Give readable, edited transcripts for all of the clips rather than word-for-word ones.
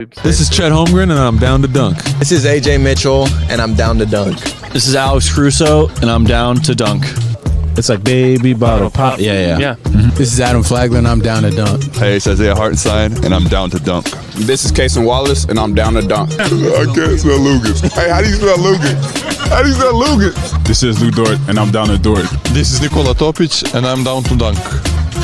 This is Chet Holmgren, and I'm down to dunk. This is AJ Mitchell, and I'm down to dunk. This is Alex Crusoe, and I'm down to dunk. It's like baby bottle pop. Yeah. Mm-hmm. This is Adam Flagler, and I'm down to dunk. Hey, it's Isaiah Hartenstein, and I'm down to dunk. This is Cason Wallace, and I'm down to dunk. I can't spell Lucas. Hey, how do you spell Lucas? How do you spell Lucas? This is Lou Dort, and I'm down to Dort. This is Nikola Topic, and I'm down to dunk.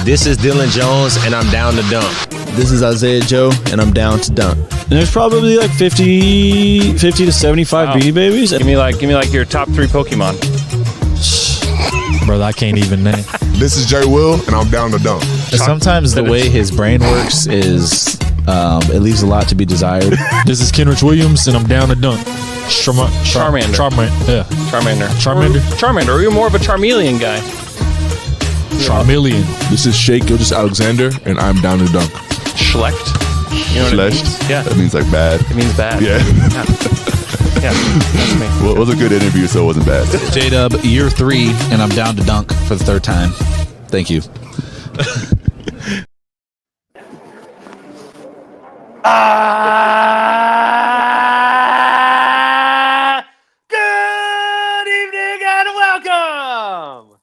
This is Dylan Jones, and I'm down to dunk. This is Isaiah Joe, and I'm down to dunk. And there's probably like 50 to 75 Beanie Babies. Give me like your top 3 Pokemon. Brother, I can't even name. This is Jay Will, and I'm down to dunk. Sometimes the way his brain works is it leaves a lot to be desired. This is Kenrich Williams, and I'm down to dunk. Charmander. Charmander. Or you're more of a Charmeleon guy. Charmeleon. This is Shea Gilgeous-Alexander, and I'm down to dunk. Schlecht. You know what it means? Yeah. That means like bad. It means bad. Yeah. Yeah, that's me. Well, it was a good interview, so it wasn't bad. J-Dub, year 3, and I'm down to dunk for the 3rd time. Thank you. Good evening and welcome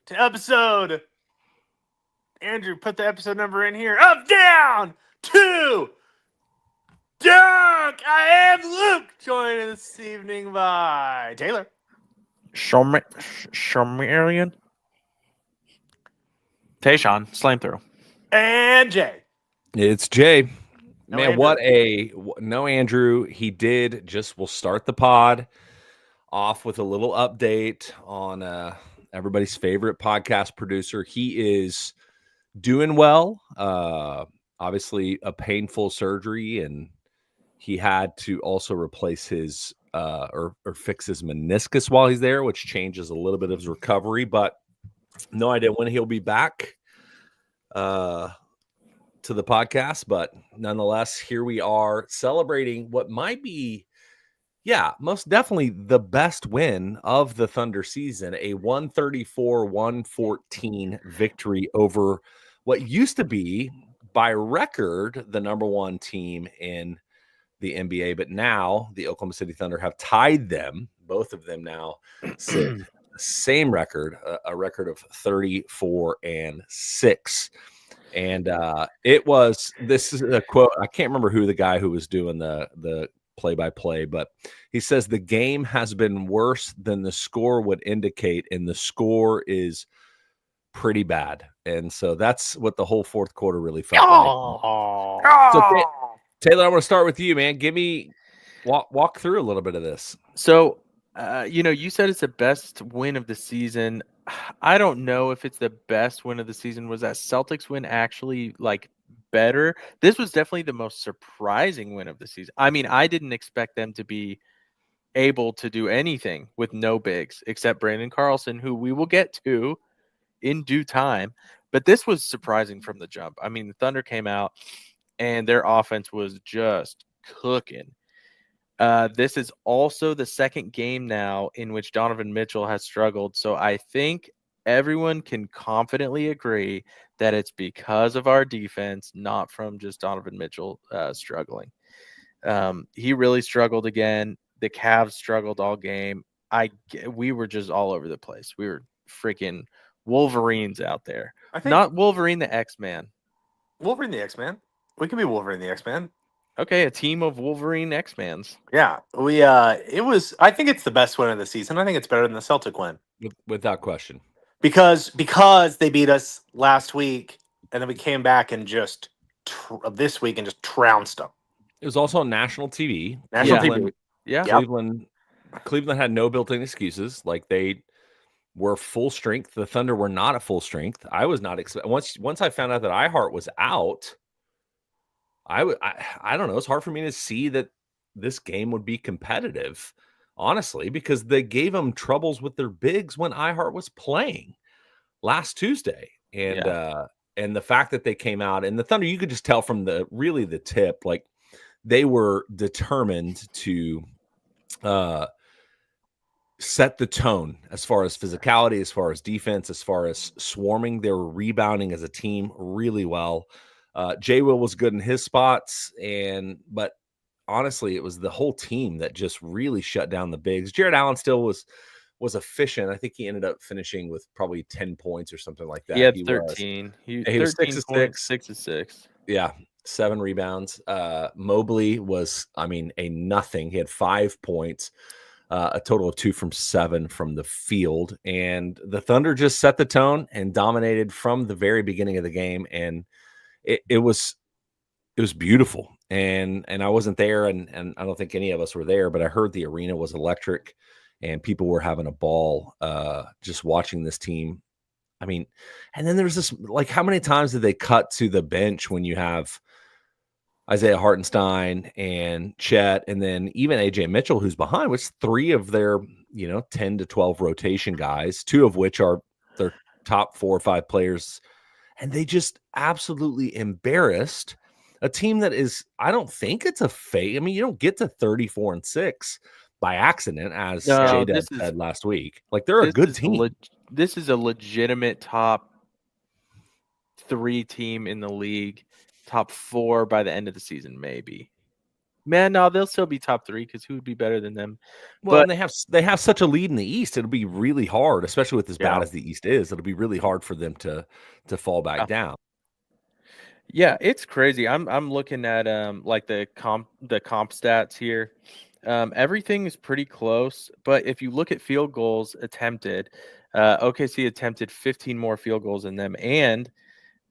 to episode. Andrew, put the episode number in here. Of Down to Dunk. I am Luke, joined this evening by Taylor. Charmeleon. Tayshawn, slam through. And Jay. It's Jay. No Man, Andrew. no Andrew. We'll start the pod off with a little update on everybody's favorite podcast producer. He is doing well. Obviously a painful surgery, and he had to also replace his or fix his meniscus while he's there, which changes a little bit of his recovery, but no idea when he'll be back to the podcast. But nonetheless, here we are celebrating what might be, most definitely the best win of the Thunder season, a 134-114 victory over what used to be, by record, the number 1 team in the NBA, but now the Oklahoma City Thunder have tied them. Both of them now sit same record, a record of 34-6. And this is a quote. I can't remember who the guy who was doing the play-by-play, but he says the game has been worse than the score would indicate, and the score is pretty bad. And so that's what the whole fourth quarter really felt like. So, Taylor, I want to start with you, man. Give me walk through a little bit of this. So, you said it's the best win of the season. I don't know if it's the best win of the season. Was that Celtics win actually better? This was definitely the most surprising win of the season. I mean, I didn't expect them to be able to do anything with no bigs except Brandon Carlson, who we will get to in due time. But this was surprising from the jump. I mean, the Thunder came out and their offense was just cooking. This is also the second game now in which Donovan Mitchell has struggled. So I think everyone can confidently agree that it's because of our defense, not from just Donovan Mitchell struggling. He really struggled again. The Cavs struggled all game. We were just all over the place. We were freaking Wolverines out there. Not Wolverine the X-Man. Wolverine the X-Man. We can be Wolverine the X-Man. Okay, a team of Wolverine X-Mans. Yeah, I think it's the best win of the season. I think it's better than the Celtic win. Without question. Because they beat us last week, and then we came back and just this week and just trounced them. It was also on national TV. TV. Yeah. Cleveland had no built-in excuses. Like, they were full strength. The Thunder were not at full strength. I was not once I found out that iHeart was out, I don't know. It's hard for me to see that this game would be competitive, honestly, because they gave them troubles with their bigs when iHeart was playing last Tuesday. And the fact that they came out, and the Thunder, you could just tell from the tip, like, they were determined to set the tone as far as physicality, as far as defense, as far as swarming. They were rebounding as a team really well. J. Will was good in his spots, but honestly, it was the whole team that just really shut down the bigs. Jared Allen still was efficient. I think he ended up finishing with probably 10 points or something like that. He had 13. He was 13 6 of points, 6. 6 of 6. Yeah, 7 rebounds. Mobley was, a nothing. He had 5 points, a total of 2 from 7 from the field. And the Thunder just set the tone and dominated from the very beginning of the game. And it was beautiful. And I wasn't there, and I don't think any of us were there, but I heard the arena was electric and people were having a ball just watching this team. I mean, and then there's this, like, how many times did they cut to the bench when you have Isaiah Hartenstein and Chet, and then even AJ Mitchell, who's behind, which 3 of their, 10 to 12 rotation guys, 2 of which are their top 4 or 5 players. And they just absolutely embarrassed a team that is, I don't think it's a fake. I mean, you don't get to 34-6 by accident, as J-Dub said last week. Like, they're a good team. This is a legitimate top 3 team in the league. Top 4 by the end of the season, maybe. Man, no, they'll still be top 3 because who would be better than them? Well, but and they have such a lead in the East. It'll be really hard, especially with as bad as the East is. It'll be really hard for them to fall back down. Yeah, it's crazy. I'm looking at like the comp stats here. Everything is pretty close, but if you look at field goals attempted, OKC attempted 15 more field goals than them, and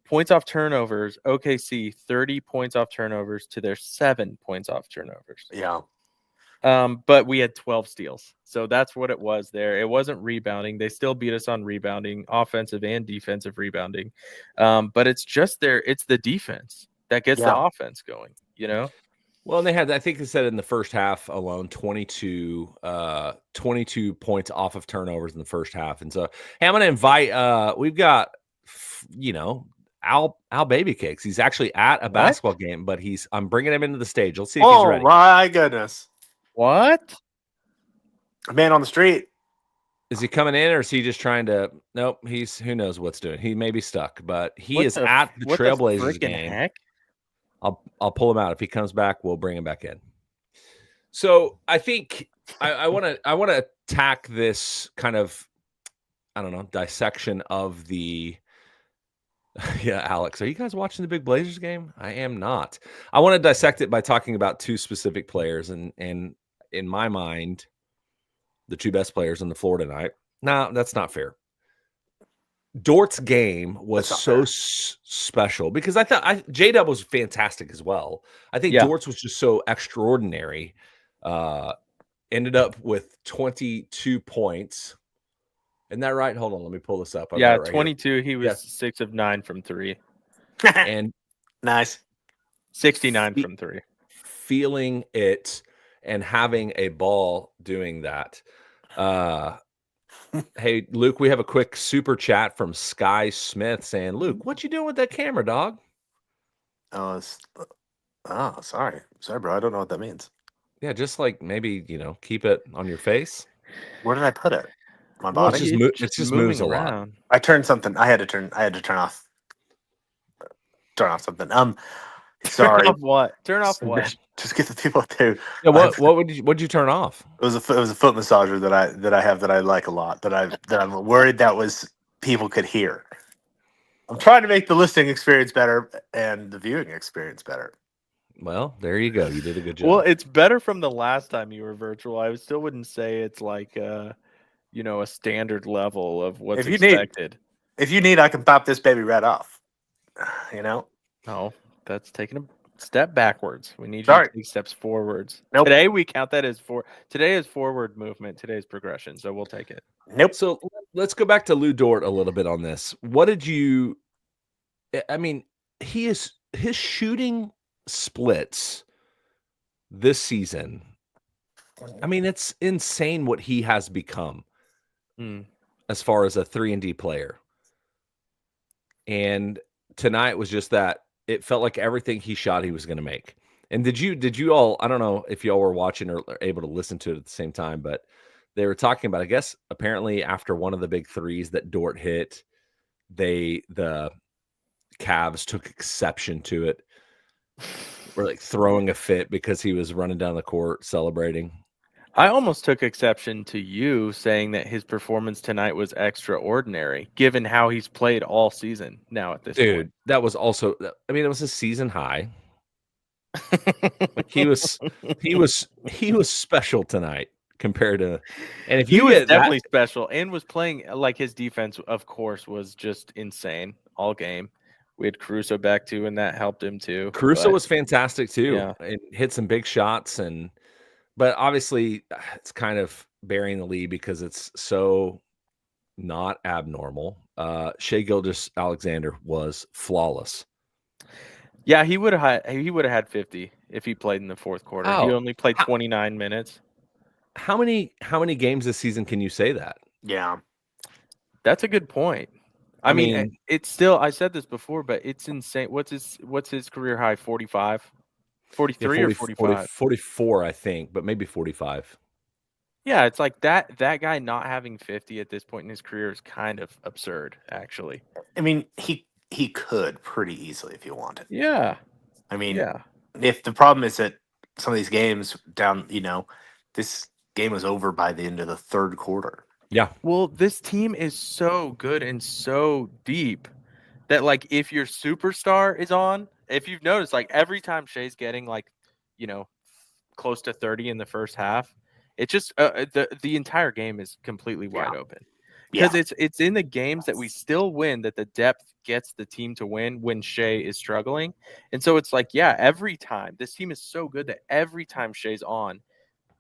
points off turnovers, OKC 30 points off turnovers to their 7 points off turnovers. Yeah. But we had 12 steals. So that's what it was there. It wasn't rebounding. They still beat us on rebounding, offensive and defensive rebounding. But it's just it's the defense that gets the offense going, Well, and they had, I think they said in the first half alone, 22 points off of turnovers in the first half. And so, hey, I'm going to invite, we've got, Al Baby Cakes. He's actually at a basketball game, but I'm bringing him into the stage. Let's see if he's ready. Oh my goodness. What? A man on the street. Is he coming in, or is he just trying to? Nope. Who knows what's doing. He may be stuck, but he is at the Trailblazers game. Heck? I'll pull him out. If he comes back, we'll bring him back in. So I think I want to attack this kind of, I don't know, dissection of the. Yeah, Alex, are you guys watching the big Blazers game? I am not. I want to dissect it by talking about 2 specific players, and in my mind, the 2 best players on the floor tonight. No, that's not fair. Dort's game was so special because I thought J-Dub was fantastic as well. I think Dort's was just so extraordinary. Ended up with 22 points. Isn't that right? Hold on, let me pull this up. 22. Here. He was 6 of 9 from 3. And nice. 69 from 3. Feeling it and having a ball doing that. Hey, Luke, we have a quick super chat from Sky Smith saying, Luke, what you doing with that camera, dog? Sorry, bro. I don't know what that means. Yeah, just like maybe, keep it on your face. Where did I put it? My body. It just moves around. I turned something. I had to turn off something. Sorry. Turn off what? Turn off what? Just get the people to. Yeah, what'd you turn off? It was a foot massager that I have that I like a lot. That I'm worried people could hear. I'm trying to make the listening experience better and the viewing experience better. Well, there you go. You did a good job. Well, it's better from the last time you were virtual. I still wouldn't say it's like a standard level of what's expected. If you need, I can pop this baby right off. No, that's taking a step backwards. We need you to take steps forwards. Nope. Today we count that as today is forward movement. Today is progression. So we'll take it. Nope. So let's go back to Lou Dort a little bit on this. What did you? I mean, his shooting splits this season. I mean, it's insane what he has become as far as a 3-and-D player. And tonight was just that. It felt like everything he shot, he was going to make. And did you all, I don't know if y'all were watching or able to listen to it at the same time, but they were talking about, I guess, apparently after one of the big threes that Dort hit, the Cavs took exception to it. were like throwing a fit because he was running down the court celebrating. I almost took exception to you saying that his performance tonight was extraordinary, given how he's played all season now at this Dude, that was also, I mean, it was a season high. Like he was special tonight compared to, and if He you was get definitely that, special and was playing like his defense, of course, was just insane all game. We had Caruso back too, and that helped him too. Caruso but- was fantastic too. Yeah. And hit some big shots, but obviously it's kind of burying the lead because it's so not abnormal. Shai Gilgeous-Alexander was flawless. Yeah, he would have had 50 if he played in the fourth quarter. He Oh. only played 29 minutes. How many games this season can you say that? Yeah. That's a good point. I mean, it's still, I said this before, but it's insane. What's his career high? 45? 43 or 45? 44, I think, but maybe 45. Yeah, it's like that guy not having 50 at this point in his career is kind of absurd, actually. I mean, he could pretty easily if he wanted. Yeah. I mean, Yeah. if the problem is that some of these games this game was over by the end of the third quarter. Yeah. Well, this team is so good and so deep that, like, if your superstar is on, if you've noticed, like, every time Shai's getting, like, close to 30 in the first half, it just the entire game is completely wide open. Because it's in the games that we still win that the depth gets the team to win when Shai is struggling. And so it's like, yeah, every time this team is so good that every time Shai's on,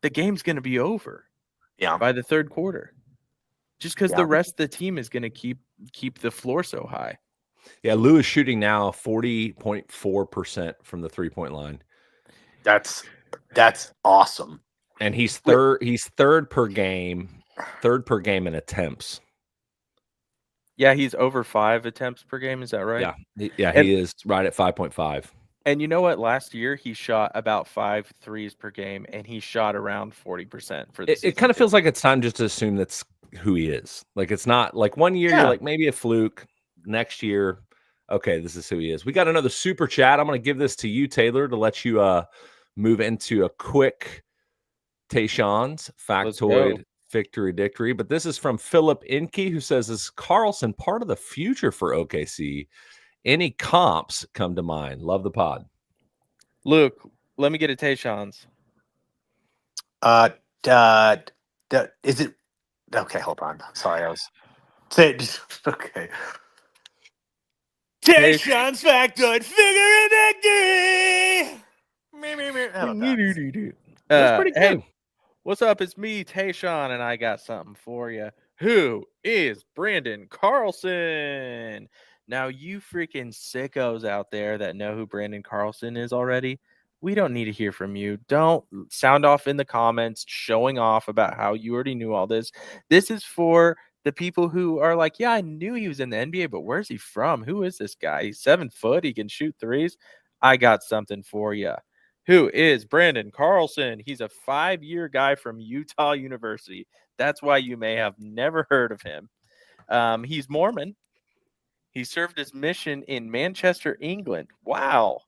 the game's going to be over by the third quarter. Just because the rest of the team is going to keep the floor so high. Yeah, Lou is shooting now 40.4% from the 3-point line. That's awesome. And he's third per game in attempts. Yeah, he's over 5 attempts per game. Is that right? Yeah, he is right at 5.5. And you know what? Last year he shot about 5 threes per game, and he shot around 40% for the season. It kind of feels like it's time just to assume that's who he is. Like it's not like one year you're like maybe a fluke. Next year, okay, this is who he is. We got another super chat. I'm going to give this to you, Taylor, to let you move into a quick Tayshawn's factoid victory. But this is from Philip Inke, who says, is Carlson part of the future for OKC? Any comps come to mind? Love the pod. Luke, let me get a Tayshawn's. Is it okay? Hold on. Sorry, I was saying. Okay. Tayshawn's factoid figure victory. That's pretty good. Hey, what's up? It's me, Tayshawn, and I got something for you. Who is Brandon Carlson? Now, you freaking sickos out there that know who Brandon Carlson is already, we don't need to hear from you. Don't sound off in the comments showing off about how you already knew all this. This is for the people who are like, yeah, I knew he was in the NBA, but where's he from? Who is this guy? He's 7 foot. He can shoot threes. I got something for you. Who is Brandon Carlson? He's a 5-year guy from Utah University. That's why you may have never heard of him. He's Mormon. He served his mission in Manchester, England. Wow.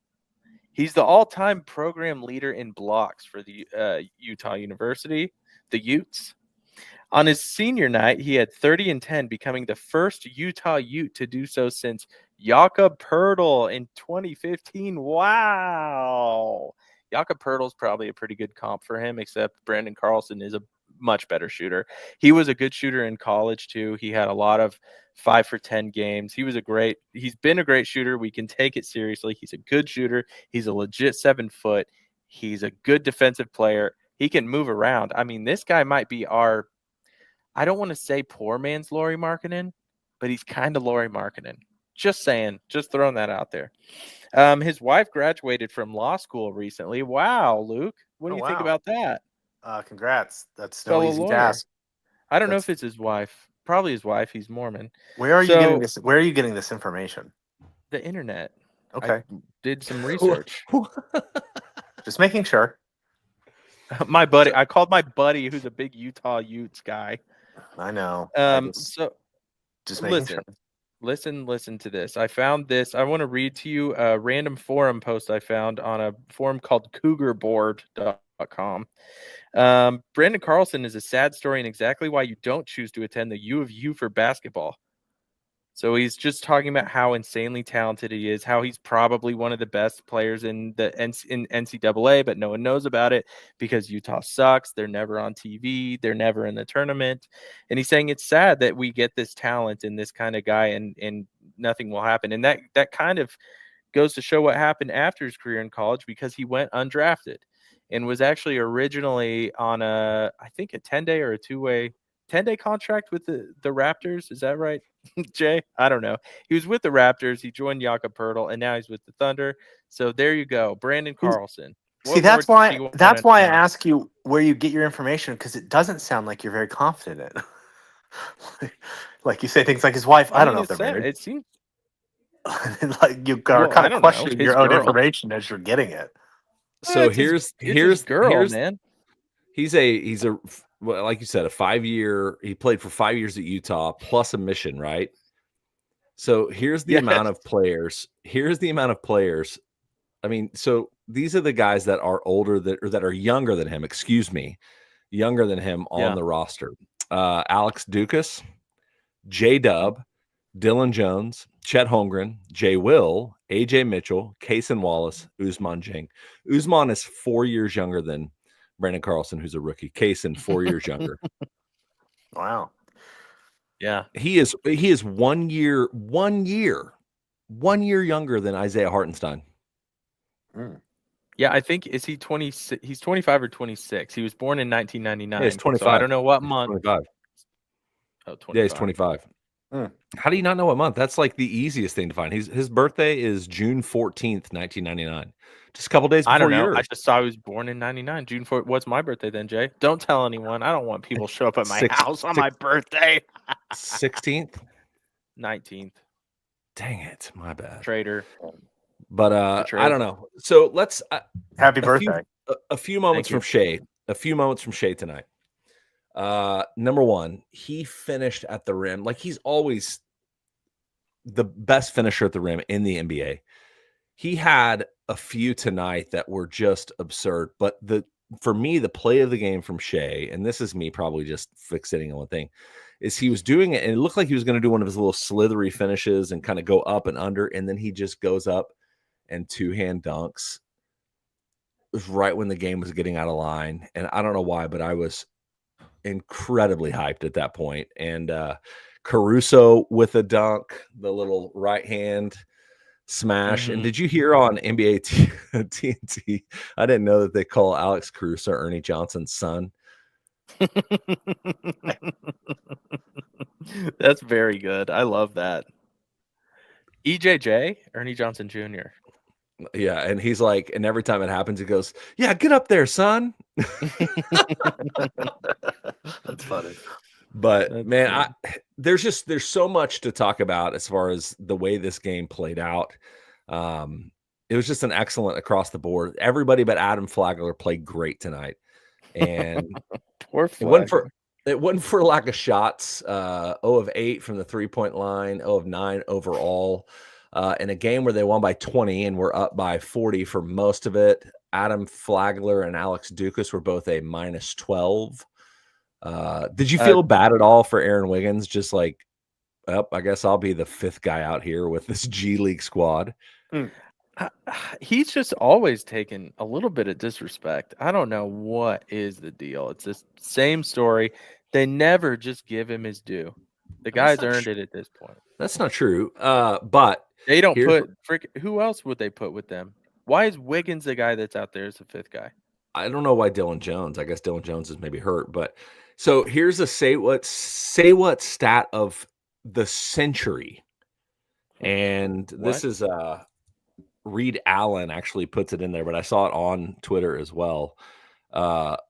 He's the all-time program leader in blocks for the Utah University, the Utes. On his senior night, he had 30 and 10, becoming the first Utah Ute to do so since Jakob Poeltl in 2015. Wow. Jakob Poeltl's probably a pretty good comp for him, except Brandon Carlson is a much better shooter. He was a good shooter in college too. He had a lot of 5 for 10 games. He's been a great shooter. We can take it seriously. He's a good shooter. He's a legit 7 foot. He's a good defensive player. He can move around. I mean, this guy might be I don't want to say poor man's Lauri Markkanen, but he's kind of Lauri Markkanen. Just saying, just throwing that out there. His wife graduated from law school recently. Wow, Luke, what do you think about that? Congrats. That's no easy task. I don't know if it's his wife. Probably his wife. He's Mormon. Where are you getting this? Where are you getting this information? The internet. Okay. I did some research. Just making sure. My buddy. I called my buddy, who's a big Utah Utes guy. I know. So just making listen. sure. Listen to this. I found this. I want to read to you a random forum post I found on a forum called cougarboard.com. Brandon Carlson is a sad story and exactly why you don't choose to attend the U of U for basketball. So he's just talking about how insanely talented he is, how he's probably one of the best players in the NCAA, but no one knows about it because Utah sucks. They're never on TV. They're never in the tournament. And he's saying it's sad that we get this talent in this kind of guy and nothing will happen. And that kind of goes to show what happened after his career in college because he went undrafted and was actually originally on I think a 10-day or a 10-day contract with the Raptors. Is that right, Jay? I don't know. He was with the Raptors. He joined Jakob Poeltl, and now he's with the Thunder. So there you go, Brandon Carlson. See, that's why I ask you where you get your information, because it doesn't sound like you're very confident in it. Like you say things like his wife. I don't know if they're married. It seems like you are kind of questioning your own information as you're getting it. So here's girl, man. He's a well, like you said, a 5-year. He played for 5 years at Utah plus a mission, right? So here's the amount of players. Here's the amount of players. I mean, so these are the guys that are older that are younger than him. Excuse me, younger than him on the roster. Alex Dukas, J Dub, Dylan Jones, Chet Holmgren, Jay Will, AJ Mitchell, Cason Wallace, Usman Jang. Usman is 4 years younger than Brandon Carlson, who's a rookie. Cason, 4 years younger. Wow. Yeah. He is 1 year younger than Isaiah Hartenstein. Yeah, I think is he 26? He's 25 or 26. He was born in 1999. Yeah, he's 25. So I don't know what month. 25. Oh, 25. Yeah, he's 25. How do you not know what month? That's like the easiest thing to find. His birthday is June 14th, 1999. Just a couple days before I don't know. yours. I just saw he was born in 99. June 4th. What's my birthday then, Jay? Don't tell anyone. I don't want people to show up at my house on my birthday. 16th? 19th. Dang it. My bad. Traitor. But I don't know. So let's happy birthday. A few moments from Shea. A few moments from Shea tonight. Number one, he finished at the rim. Like he's always the best finisher at the rim in the NBA. He had a few tonight that were just absurd. But for me, the play of the game from Shea, and this is me probably just fixating on one thing, is he was doing it, and it looked like he was going to do one of his little slithery finishes and kind of go up and under, and then he just goes up and two-hand dunks. It was right when the game was getting out of line, and I don't know why, but I was incredibly hyped at that point. And Caruso with a dunk, the little right hand smash. And did you hear on NBA TNT? I didn't know that they call Alex Caruso Ernie Johnson's son. That's very good. I love that. EJJ, Ernie Johnson Jr. Yeah, and he's like, and every time it happens, he goes, "Yeah, get up there, son." That's funny. But man, there's so much to talk about as far as the way this game played out. It was just an excellent across the board. Everybody but Adam Flagler played great tonight, and poor Flagler. It wasn't for lack of shots. 0 of 8 from the 3-point line, 0 of 9 overall. In a game where they won by 20 and were up by 40 for most of it. Adam Flagler and Alex Dukas were both a -12. Did you feel bad at all for Aaron Wiggins? Just like, I guess I'll be the 5th guy out here with this G League squad. He's just always taken a little bit of disrespect. I don't know what is the deal. It's this same story. They never just give him his due. The guy's earned it at this point. That's not true. But they don't put who else would they put with them? Why is Wiggins the guy that's out there as the 5th guy? I don't know why Dylan Jones. I guess Dylan Jones is maybe hurt. But so here's a say what stat of the century. And this is Reed Allen actually puts it in there, but I saw it on Twitter as well.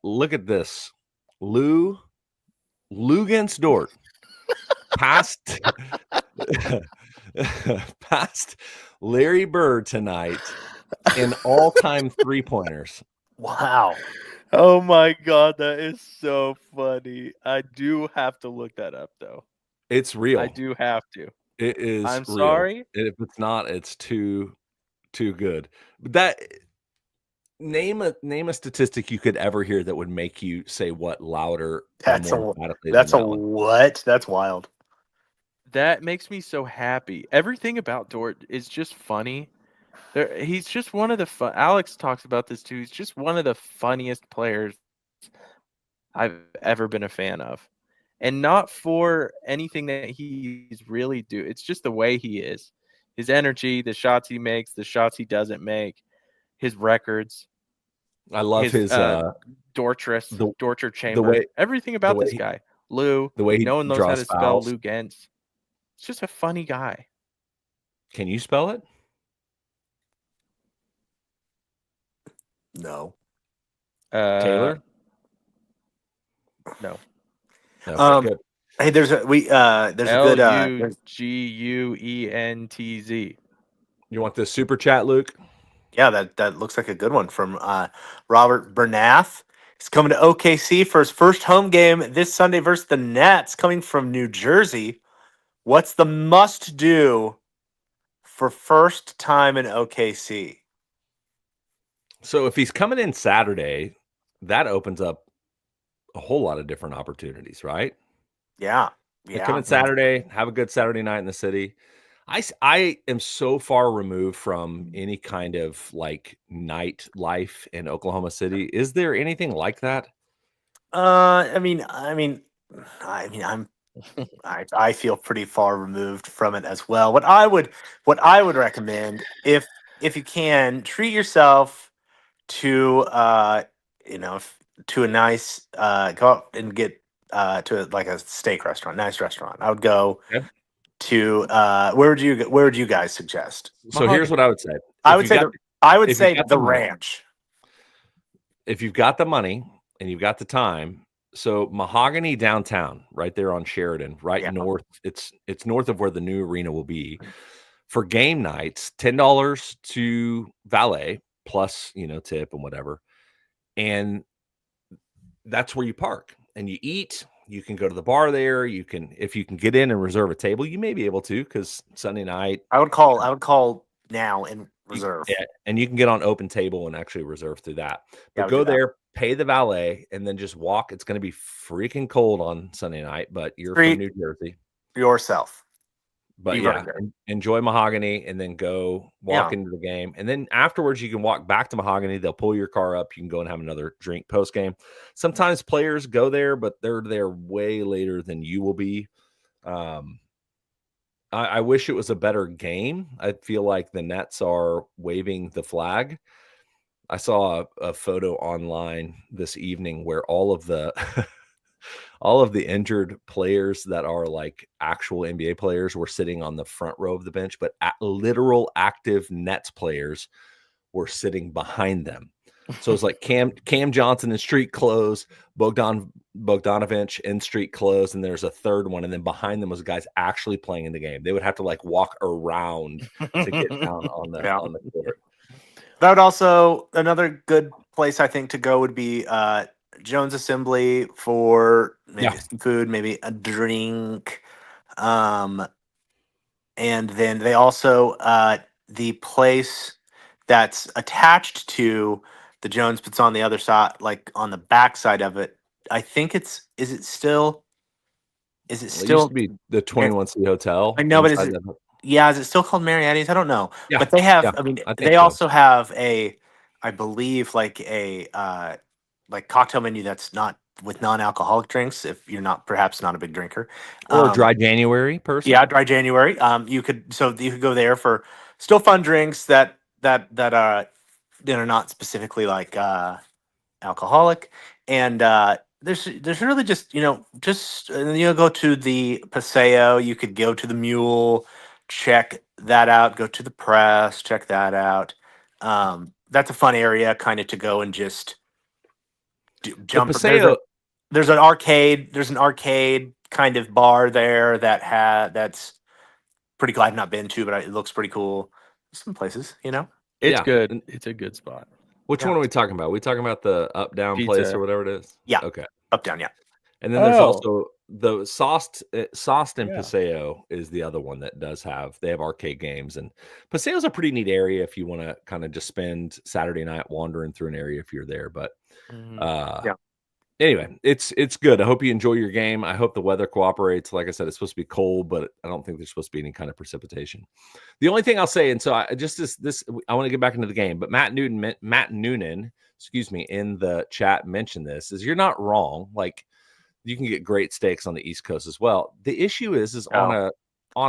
Look at this. Luguentz Dort passed Larry Bird tonight in all-time 3-pointers. Wow. Oh my God, that is so funny. I do have to look that up though. It's real. I do have to. It is. I'm real. sorry. If it's not, it's too good. But that name a statistic you could ever hear that would make you say what louder. or That's more a emphatically that's than a that one. what? That's wild. That makes me so happy. Everything about Dort is just funny. He's just one of the fun. Alex talks about this too. He's just one of the funniest players I've ever been a fan of, and not for anything that he's really do. It's just the way he is, his energy, the shots he makes, the shots he doesn't make, his records. I love his Dortcher chamber. way- Everything about way this guy. Lou. the way he no one knows how draws to spell fouls. Lou Gentz. It's just a funny guy. Can you spell it? No. Taylor? No. Okay, good. Hey, there's a good LUGUENTZ. You want this super chat, Luke? yeah, that looks like a good one from Robert Bernath. He's coming to OKC for his first home game this Sunday versus the Nets, coming from New Jersey. What's the must do for first time in OKC? So if he's coming in Saturday, that opens up a whole lot of different opportunities, right? Yeah. Come in Saturday, have a good Saturday night in the city. I am so far removed from any kind of like night life in Oklahoma City. Is there anything like that? I feel pretty far removed from it as well. What I would recommend, if you can, treat yourself to to a nice go out and get to like a steak restaurant, nice restaurant. I would go to where would you guys suggest? So here's what I would say. I would say the money, Ranch. If you've got the money and you've got the time, so Mahogany downtown, right there on Sheridan, north. It's north of where the new arena will be. For game nights, $10 to valet plus tip and whatever, and that's where you park and you eat. You can go to the bar there. If you can get in and reserve a table, you may be able to, because Sunday night. I would call now and reserve. And you can get on Open Table and actually reserve through that. But go there, pay the valet, and then just walk. It's going to be freaking cold on Sunday night, but you're from New Jersey. Yourself. But enjoy Mahogany and then go walk into the game. And then afterwards, you can walk back to Mahogany. They'll pull your car up. You can go and have another drink post game. Sometimes players go there, but they're there way later than you will be. I wish it was a better game. I feel like the Nets are waving the flag. I saw a photo online this evening where all of the all of the injured players that are like actual NBA players were sitting on the front row of the bench, but literal active Nets players were sitting behind them. So it's like Cam Johnson in street clothes, Bogdanovich in street clothes, and there's a third one, and then behind them was guys actually playing in the game. They would have to like walk around to get down on the court. That would also, another good place I think to go would be Jones Assembly for maybe some food, maybe a drink. And then they also, the place that's attached to the Jones, but's on the other side, like on the back side of it. I think is it still It used to be the 21C Hotel. I know, but is it still called Marietti's? I don't know. Yeah, but they have, they also have I believe like a like cocktail menu that's not with non-alcoholic drinks if you're perhaps not a big drinker. Or Dry January person. Yeah, Dry January. You could go there for still fun drinks that are not specifically like alcoholic. And there's really just go to the Paseo. You could go to the Mule, check that out. Go to the Press, check that out. That's a fun area kind of to go and just jump. There's an arcade. There's an arcade kind of bar there that's pretty cool. I've not been to, but it looks pretty cool. Some places, It's good. It's a good spot. Which one are we talking about? Are we talking about the up down place or whatever it is? Yeah. Okay. Up down. Yeah. And then there's the Sauced and Yeah. Paseo is the other one that does have. They have arcade games, and Paseo's a pretty neat area if you want to kind of just spend Saturday night wandering through an area if you're there. But Yeah. anyway, it's good. I hope you enjoy your game. I hope the weather cooperates. Like I said, it's supposed to be cold, but I don't think there's supposed to be any kind of precipitation. The only thing I'll say, and so I just this I want to get back into the game, but Matt Noonan, excuse me, in the chat mentioned this, is you're not wrong. Like, you can get great steaks on the East Coast as well. The issue is on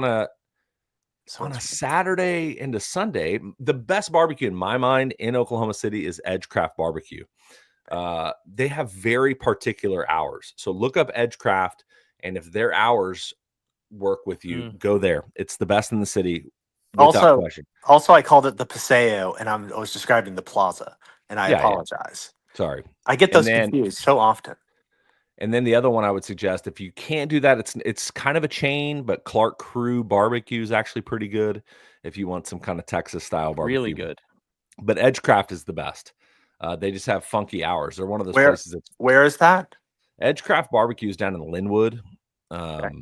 a Saturday into Sunday, the best barbecue in my mind in Oklahoma City is Edgecraft Barbecue. They have very particular hours. So look up Edgecraft, and if their hours work with you, go there. It's the best in the city. Without question. Also, I called it the Paseo, and I was describing the plaza, and I apologize. Sorry. I get those confused so often. And then the other one I would suggest, if you can't do that, it's kind of a chain, but Clark Crew Barbecue is actually pretty good if you want some kind of Texas style barbecue. Really good. But Edgecraft is the best. They just have funky hours. They're one of those places. Where is that? Edgecraft Barbecue is down in Linwood. It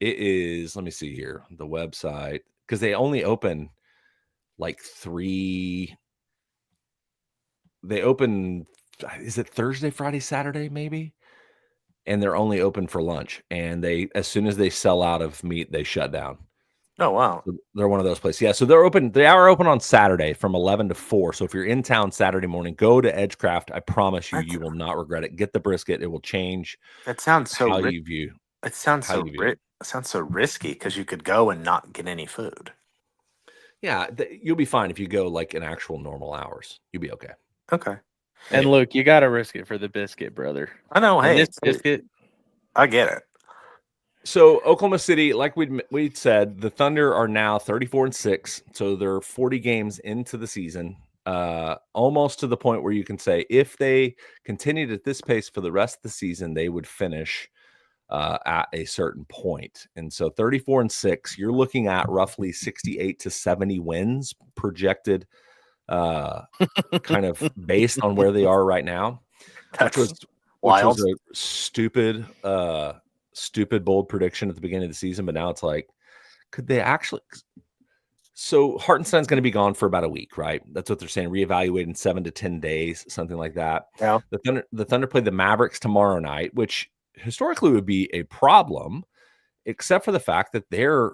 is, let me see here, the website, because they only open like 3. They open, is it Thursday, Friday, Saturday, maybe? And they're only open for lunch. And as soon as they sell out of meat, they shut down. Oh, wow. So they're one of those places. Yeah. So they're open. They are open on Saturday from 11 to 4. So if you're in town Saturday morning, go to Edgecraft. I promise you, you will not regret it. Get the brisket. It will change. That sounds so how you view. It sounds so it sounds so risky because you could go and not get any food. Yeah. You'll be fine if you go like in actual normal hours. You'll be okay. Okay. And look, you got to risk it for the biscuit, brother. I know. And Hey, this biscuit. I get it. So Oklahoma City, like we'd said, the Thunder are now 34-6. So they're 40 games into the season, almost to the point where you can say if they continued at this pace for the rest of the season, they would finish at a certain point. And so 34-6, you're looking at roughly 68 to 70 wins projected, kind of based on where they are right now. That's which was a stupid bold prediction at the beginning of the season, but now it's like, could they actually? So Hartenstein's going to be gone for about a week, right? That's what they're saying. Reevaluate in 7 to 10 days, something like that. Yeah. The Thunder play the Mavericks tomorrow night, which historically would be a problem, except for the fact that they're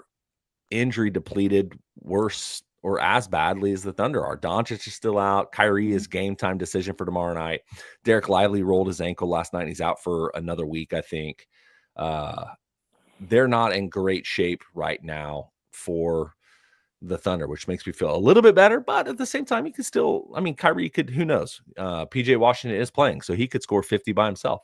injury depleted worse or as badly as the Thunder are. Doncic is still out. Kyrie is game time decision for tomorrow night. Derek Lively rolled his ankle last night. And he's out for another week, I think. They're not in great shape right now for the Thunder, which makes me feel a little bit better. But at the same time, you could still, I mean, Kyrie could, who knows? PJ Washington is playing, so he could score 50 by himself.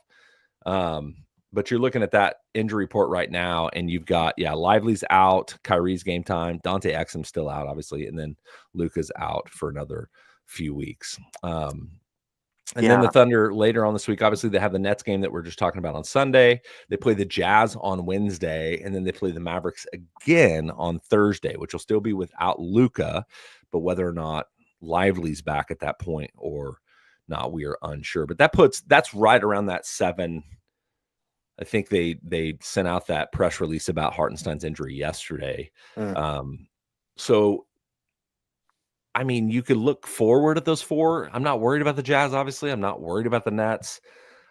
But you're looking at that injury report right now, and you've got, Lively's out, Kyrie's game time, Dante Exum's still out, obviously, and then Luka's out for another few weeks. Then the Thunder later on this week, obviously, they have the Nets game that we're just talking about on Sunday. They play the Jazz on Wednesday, and then they play the Mavericks again on Thursday, which will still be without Luka, but whether or not Lively's back at that point or not, we are unsure. But that's right around that 7. I think they sent out that press release about Hartenstein's injury yesterday. So, I mean, you could look forward at those 4. I'm not worried about the Jazz, obviously. I'm not worried about the Nets.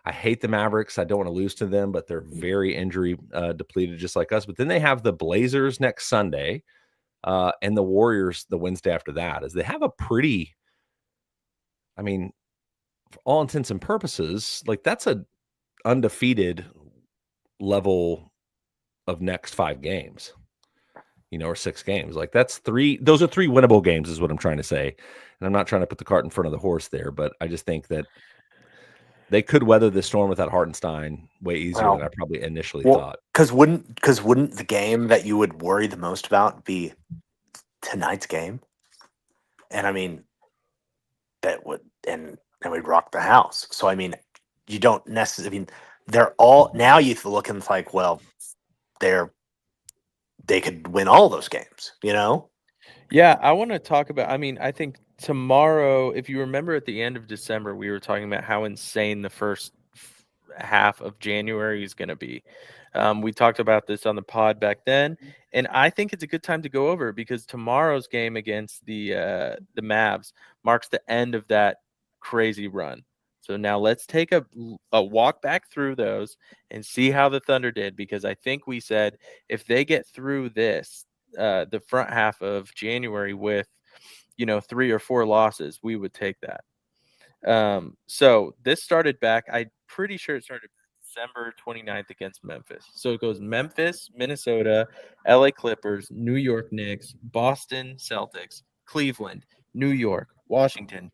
I hate the Mavericks. I don't want to lose to them, but they're very injury depleted just like us. But then they have the Blazers next Sunday and the Warriors the Wednesday after that. As they have a pretty, I mean, for all intents and purposes, like that's a undefeated level of next 5 games, or 6 games. Like those are 3 winnable games is what I'm trying to say. And I'm not trying to put the cart in front of the horse there, but I just think that they could weather the storm without Hartenstein way easier than I probably initially thought. Because wouldn't the game that you would worry the most about be tonight's game? And I mean, that would, and we'd rock the house. So I mean, you don't necessarily, I mean, they're all now you look and it's like, well, they could win all those games, Yeah, I want to talk about, I mean, I think tomorrow, if you remember at the end of December, we were talking about how insane the first half of January is going to be. We talked about this on the pod back then, and I think it's a good time to go over it because tomorrow's game against the Mavs marks the end of that crazy run. So now let's take a walk back through those and see how the Thunder did, because I think we said if they get through this, the front half of January with, 3 or 4 losses, we would take that. So this started back, I'm pretty sure it started December 29th against Memphis. So it goes Memphis, Minnesota, LA Clippers, New York Knicks, Boston Celtics, Cleveland, New York, Washington,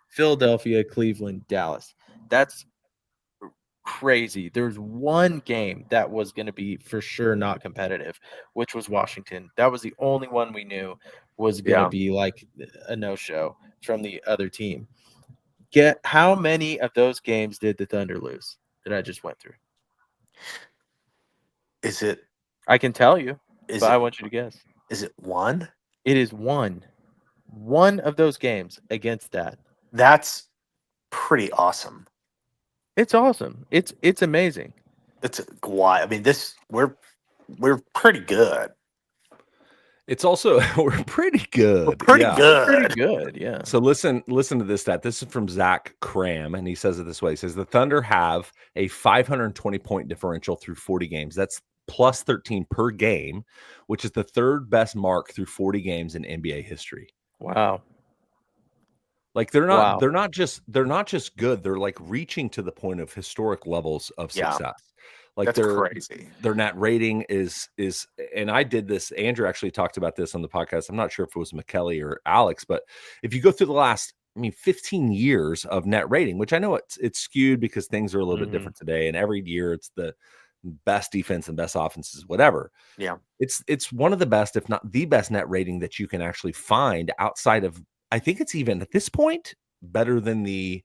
Philadelphia, Cleveland, Dallas. That's crazy. There's one game that was going to be for sure not competitive, which was Washington. That was the only one we knew was going to be like a no-show from the other team. How many of those games did the Thunder lose that I just went through? Is it? I can tell you, but I want you to guess. Is it 1? It is 1. 1 of those games against that. That's pretty awesome. It's awesome. It's amazing. It's why. I mean, we're pretty good. It's also we're pretty good. We're pretty good. Pretty good, yeah. So listen to this stat. This is from Zach Cram, and he says it this way. He says the Thunder have a 520-point differential through 40 games. That's plus 13 per game, which is the 3rd best mark through 40 games in NBA history. Wow. Like they're not just good. They're like reaching to the point of historic levels of success. Like that's crazy. Their net rating is, and I did this. Andrew actually talked about this on the podcast. I'm not sure if it was McKelly or Alex, but if you go through the last, 15 years of net rating, which I know it's skewed because things are a little bit different today, and every year it's the best defense and best offenses, whatever. Yeah, it's one of the best, if not the best, net rating that you can actually find outside of. I think it's even at this point better than the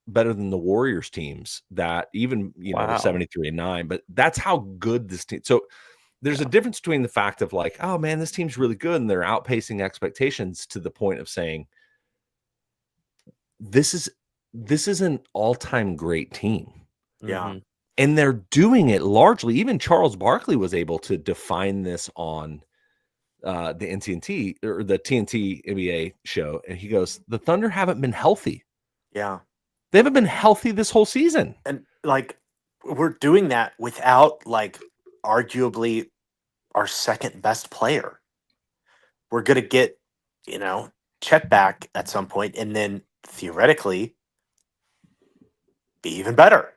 Warriors teams that even, they're 73-9, but that's how good this team. So there's a difference between the fact of like, oh man, this team's really good and they're outpacing expectations to the point of saying, this is an all-time great team. Yeah. Mm-hmm. And they're doing it largely. Even Charles Barkley was able to define this on the NTNT or the TNT NBA show. And he goes, the Thunder haven't been healthy. Yeah. They haven't been healthy this whole season. And like, we're doing that without like arguably our second best player. We're going to get, Chet back at some point and then theoretically be even better.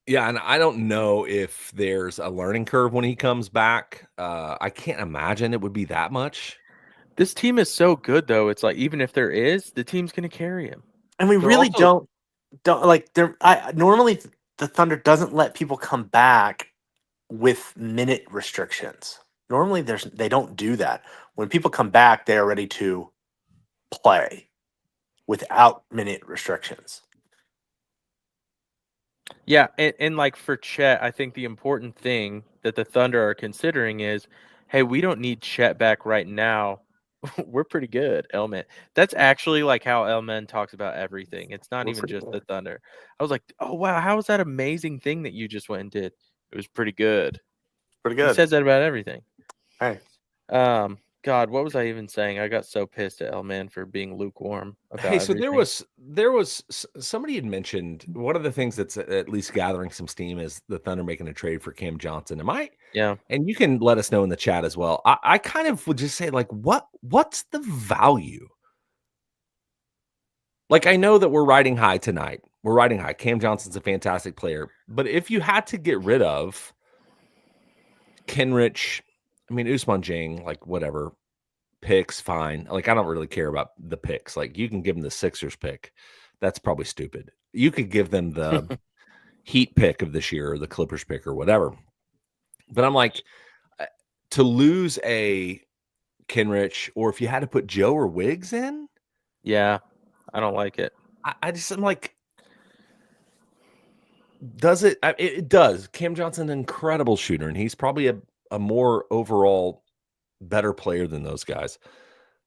Yeah, and I don't know if there's a learning curve when he comes back. I can't imagine it would be that much. This team is so good, though. It's like even if there is, the team's going to carry him. And we really don't like. Normally the Thunder doesn't let people come back with minute restrictions. Normally they don't do that. When people come back, they are ready to play without minute restrictions. Yeah, and like for Chet, I think the important thing that the Thunder are considering is, hey, we don't need Chet back right now. We're pretty good, Elman. That's actually like how Elman talks about everything. It's not even just the Thunder. I was like, oh, wow, how was that amazing thing that you just went and did? It was pretty good. Pretty good. He says that about everything. Hey. God, what was I even saying? I got so pissed at Elman for being lukewarm about Hey, so everything. there was somebody had mentioned one of the things that's at least gathering some steam is the Thunder making a trade for Cam Johnson. Yeah. And you can let us know in the chat as well. I kind of would just say, like, what's the value? Like, I know that we're riding high tonight. We're riding high. Cam Johnson's a fantastic player. But if you had to get rid of Kenrich, Ousmane Dieng, like, whatever, picks, fine. Like, I don't really care about the picks. Like, you can give them the Sixers pick. That's probably stupid. You could give them the Heat pick of this year or the Clippers pick or whatever. But I'm like, to lose a Kenrich, or if you had to put Joe or Wiggs in, Yeah, I don't like it. I'm like, does it? It does. Cam Johnson's an incredible shooter, and he's probably a more overall better player than those guys.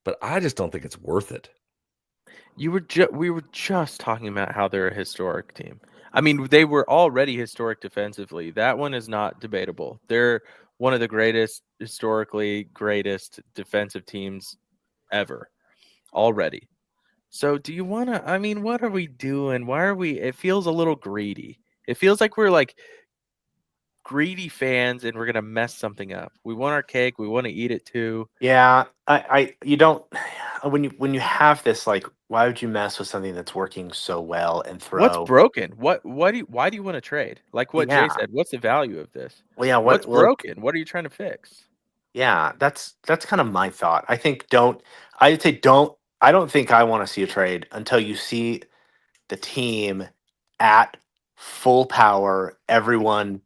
But I just don't think it's worth it. We were just talking about how they're a historic team. I mean, they were already historic defensively. That one is not debatable. They're one of the greatest, historically greatest defensive teams ever already. So do you want to, I mean, what are we doing? Why are we, it feels a little greedy. It feels like we're like greedy fans and we're going to mess something up. We want our cake. We want to eat it too. Yeah, you don't when you have this, like, why would you mess with something that's working so well and What's throw? broken? Why do you want to trade? Like what Yeah. Jay said, what's the value of this? Well, yeah, What's broken? What are you trying to fix? Yeah, that's kind of my thought. I'd say don't I don't think I want to see a trade until you see the team at full power, everyone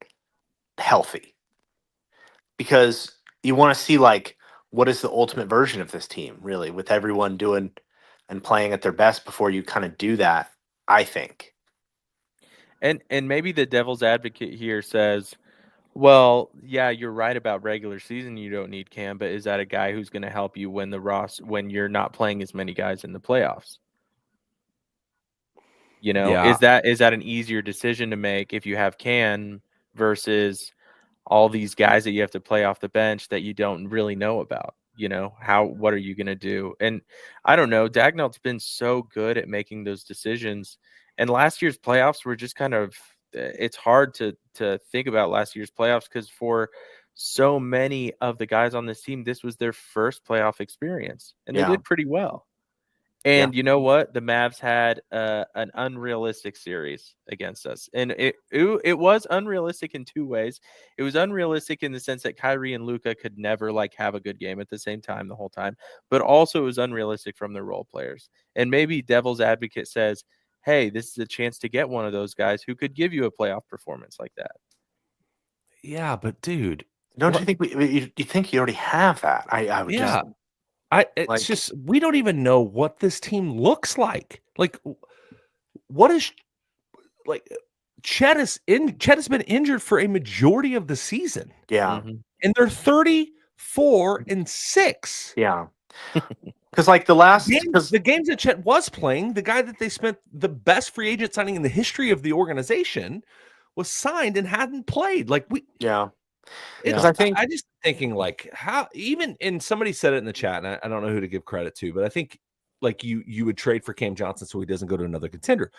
healthy. Because you want to see, like, what is the ultimate version of this team, really, with everyone doing and playing at their best before you kind of do that, I think. And maybe the devil's advocate here says, well, yeah, you're right about regular season. You don't need Cam, but is that a guy who's going to help you win the when you're not playing as many guys in the playoffs? You know, Yeah. is that an easier decision to make if you have Cam versus all these guys that you have to play off the bench that you don't really know about? You know, what are you going to do? And I don't know. Dagnall's been so good at making those decisions. And last year's playoffs were just kind of, it's hard to think about last year's playoffs because for so many of the guys on this team, this was their first playoff experience and they did pretty well. And you know what? The Mavs had an unrealistic series against us. And it was unrealistic in two ways. It was unrealistic in the sense that Kyrie and Luka could never like have a good game at the same time the whole time. But also it was unrealistic from the role players. And maybe devil's advocate says, hey, this is a chance to get one of those guys who could give you a playoff performance like that. Yeah, but dude, don't you think you think you already have that? I would just it's just we don't even know what this team looks like. Like, what is like? Chet has been injured for a majority of the season. Yeah, and they're 34-6. Yeah, because like the games that Chet was playing, the guy that they spent the best free agent signing in the history of the organization was signed and hadn't played. Like Because I just thinking like how even and somebody said it in the chat, and I don't know who to give credit to, but I think like you would trade for Cam Johnson so he doesn't go to another contender.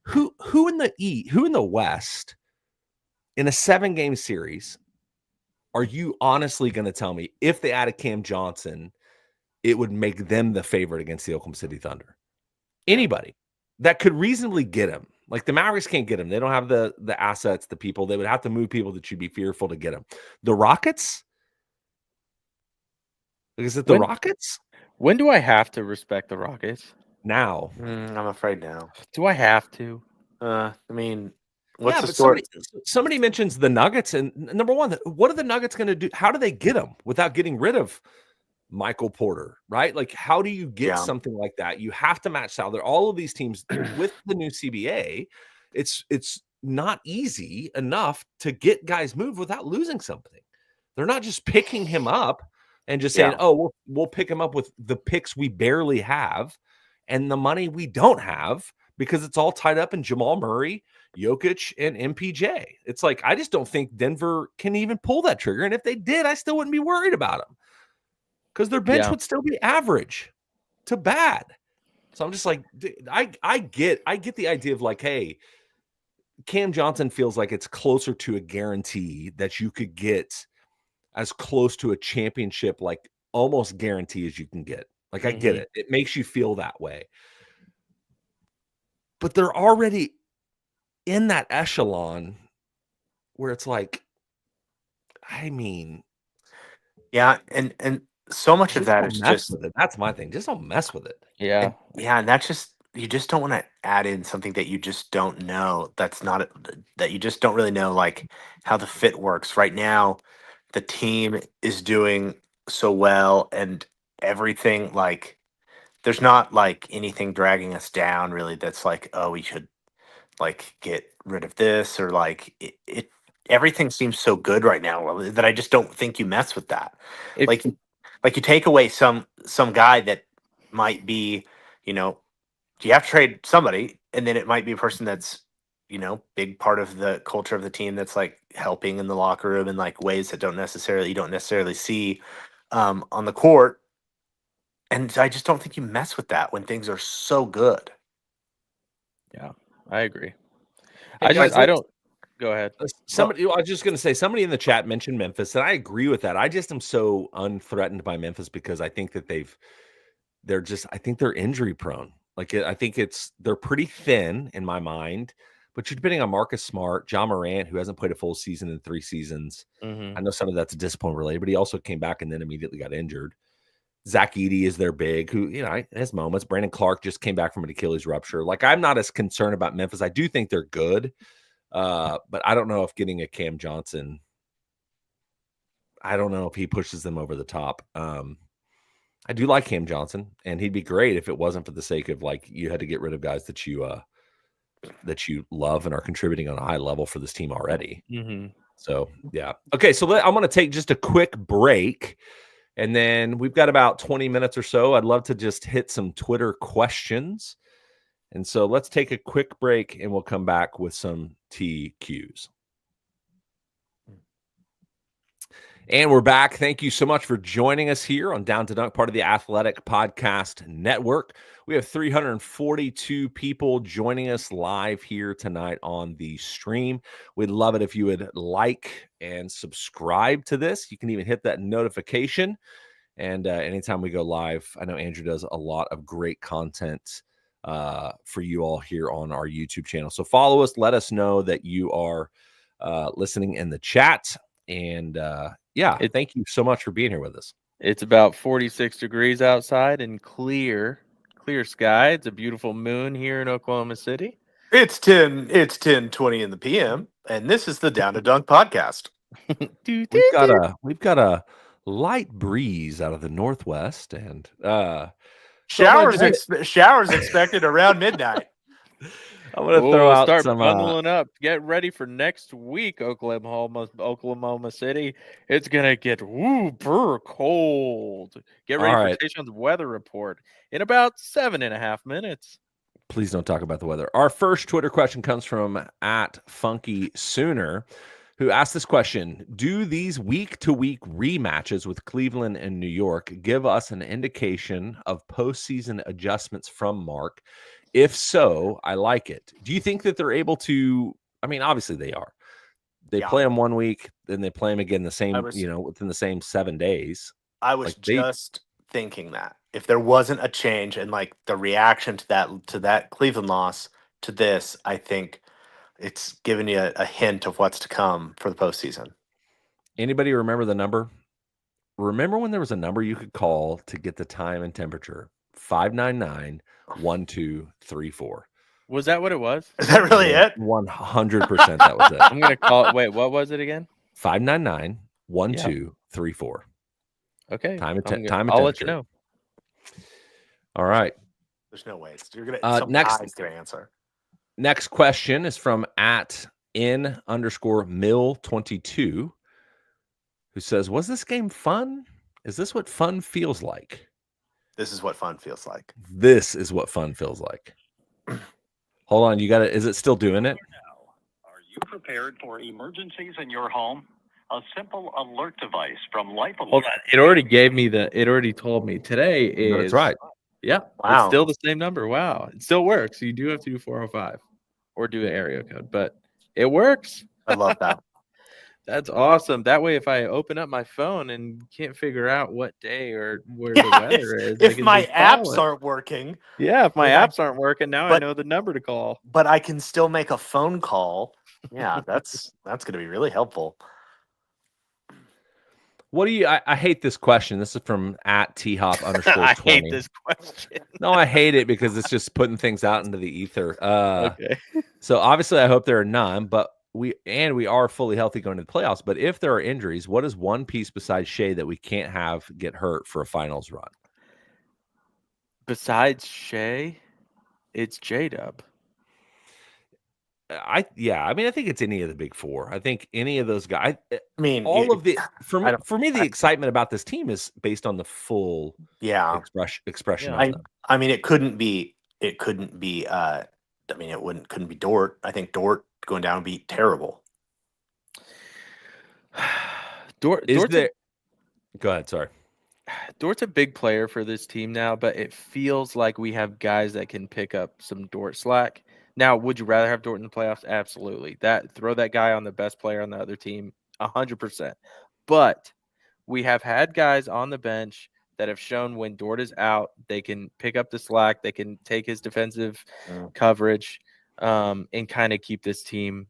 Who in the West in a 7-game series are you honestly going to tell me if they added Cam Johnson, it would make them the favorite against the Oklahoma City Thunder? Anybody that could reasonably get him. Like the Mavericks can't get him. They don't have the assets, the people. They would have to move people that you'd be fearful to get him. The Rockets? Is it the Rockets? When do I have to respect the Rockets? Now. I'm afraid now. Do I have to? I mean, what's the story? Somebody mentions the Nuggets, and number one, what are the Nuggets going to do? How do they get them without getting rid of Michael Porter, right? Like, how do you get something like that? You have to match salary. All of these teams with the new CBA, it's not easy enough to get guys moved without losing something. They're not just picking him up and just saying, "Oh, we'll pick him up with the picks we barely have and the money we don't have because it's all tied up in Jamal Murray, Jokic, and MPJ." It's like I just don't think Denver can even pull that trigger, and if they did, I still wouldn't be worried about them. Because their bench would still be average to bad. So I'm just like, I get the idea of like, hey, Cam Johnson feels like it's closer to a guarantee that you could get as close to a championship, like almost guarantee as you can get. Like, I get it. It makes you feel that way. But they're already in that echelon where it's like, I mean. Yeah, and so much of that is just that's my thing. Just don't mess with it. Yeah. And that's just you just don't want to add in something that you just don't know. That's not that you just don't really know like how the fit works. Right now, the team is doing so well and everything like there's not like anything dragging us down really that's like, oh, we should like get rid of this or like it everything seems so good right now that I just don't think you mess with that. Like you take away some guy that might be, you have to trade somebody, and then it might be a person that's, big part of the culture of the team that's like helping in the locker room in like ways that you don't necessarily see on the court. And I just don't think you mess with that when things are so good. Yeah, I agree. Hey, guys, I don't. Go ahead. I was just going to say, somebody in the chat mentioned Memphis, and I agree with that. I just am so unthreatened by Memphis because I think that I think they're injury prone. Like, I think they're pretty thin in my mind, but you're depending on Marcus Smart, John Morant, who hasn't played a full season in 3 seasons. Mm-hmm. I know some of that's discipline related, but he also came back and then immediately got injured. Zach Edey is their big, who, has moments. Brandon Clark just came back from an Achilles rupture. Like, I'm not as concerned about Memphis. I do think they're good, but I don't know if getting a Cam Johnson, I don't know if he pushes them over the top. I do like Cam Johnson, and he'd be great if it wasn't for the sake of, like, you had to get rid of guys that you love and are contributing on a high level for this team already. Mm-hmm. So, yeah. Okay, so I'm going to take just a quick break. And then we've got about 20 minutes or so. I'd love to just hit some Twitter questions. And so let's take a quick break and we'll come back with some TQs. And we're back. Thank you so much for joining us here on Down to Dunk, part of the Athletic Podcast Network. We have 342 people joining us live here tonight on the stream. We'd love it if you would like and subscribe to this. You can even hit that notification. And anytime we go live, I know Andrew does a lot of great content for you all here on our YouTube channel. So follow us. Let us know that you are listening in the chat. And thank you so much for being here with us. It's about 46 degrees outside and clear sky. It's a beautiful moon here in Oklahoma City. It's 10:20 in the PM, and this is the Down to Dunk podcast. We've got a light breeze out of the northwest, and showers expected around midnight. I'm going to throw out start some bundling up. Get ready for next week, Oklahoma City. It's gonna get super cold. Get ready for Tayshawn's weather report in about 7.5 minutes. Please don't talk about the weather. Our first Twitter question comes from @FunkySooner, who asked this question: do these week-to-week rematches with Cleveland and New York give us an indication of postseason adjustments from Mark? If so, I like it. Do you think that they're able to? I mean, obviously they are. They play them 1 week, then they play them again within the same 7 days. I was just thinking that if there wasn't a change in like the reaction to that Cleveland loss to this, I think it's giving you a hint of what's to come for the postseason. Anybody remember the number? Remember when there was a number you could call to get the time and temperature? 599-1234. Was that what it was? Is that really it? 100% that was it. I'm going to call it. Wait, what was it again? 599-1234. Okay. I'll let you know. All right. There's no way. You're going to next answer. Next question is from @N_Mill22, who says, was this game fun? Is this what fun feels like? This is what fun feels like. This is what fun feels like. Hold on, is it still doing it? Are you prepared for emergencies in your home? A simple alert device from Life Alert. Hold on. It already told me today is. No, that's right. Yeah. Wow. It's still the same number. Wow. It still works. You do have to do 405 or do an area code, but it works. I love that. That's awesome. That way, if I open up my phone and can't figure out what day or where the weather is, if my apps aren't working. Yeah, if my apps aren't working, now I know the number to call. But I can still make a phone call. Yeah, that's going to be really helpful. What do you? I hate this question. This is from @THOP_20. I hate this question. No, I hate it because it's just putting things out into the ether. Okay. So obviously, I hope there are none, but we are fully healthy going to the playoffs. But if there are injuries, what is one piece besides Shea that we can't have get hurt for a finals run? Besides Shea, it's J-Dub. I think it's any of the big four. I think any of those guys. For me, the excitement about this team is based on the full expression. I mean, it couldn't be I mean, couldn't be Dort. I think Dort going down would be terrible. Is there? Go ahead. Sorry. Dort's a big player for this team now, but it feels like we have guys that can pick up some Dort slack. Now, would you rather have Dort in the playoffs? Absolutely. Throw that guy on the best player on the other team, 100%. But we have had guys on the bench that have shown when Dort is out, they can pick up the slack, they can take his defensive coverage, and kind of keep this team,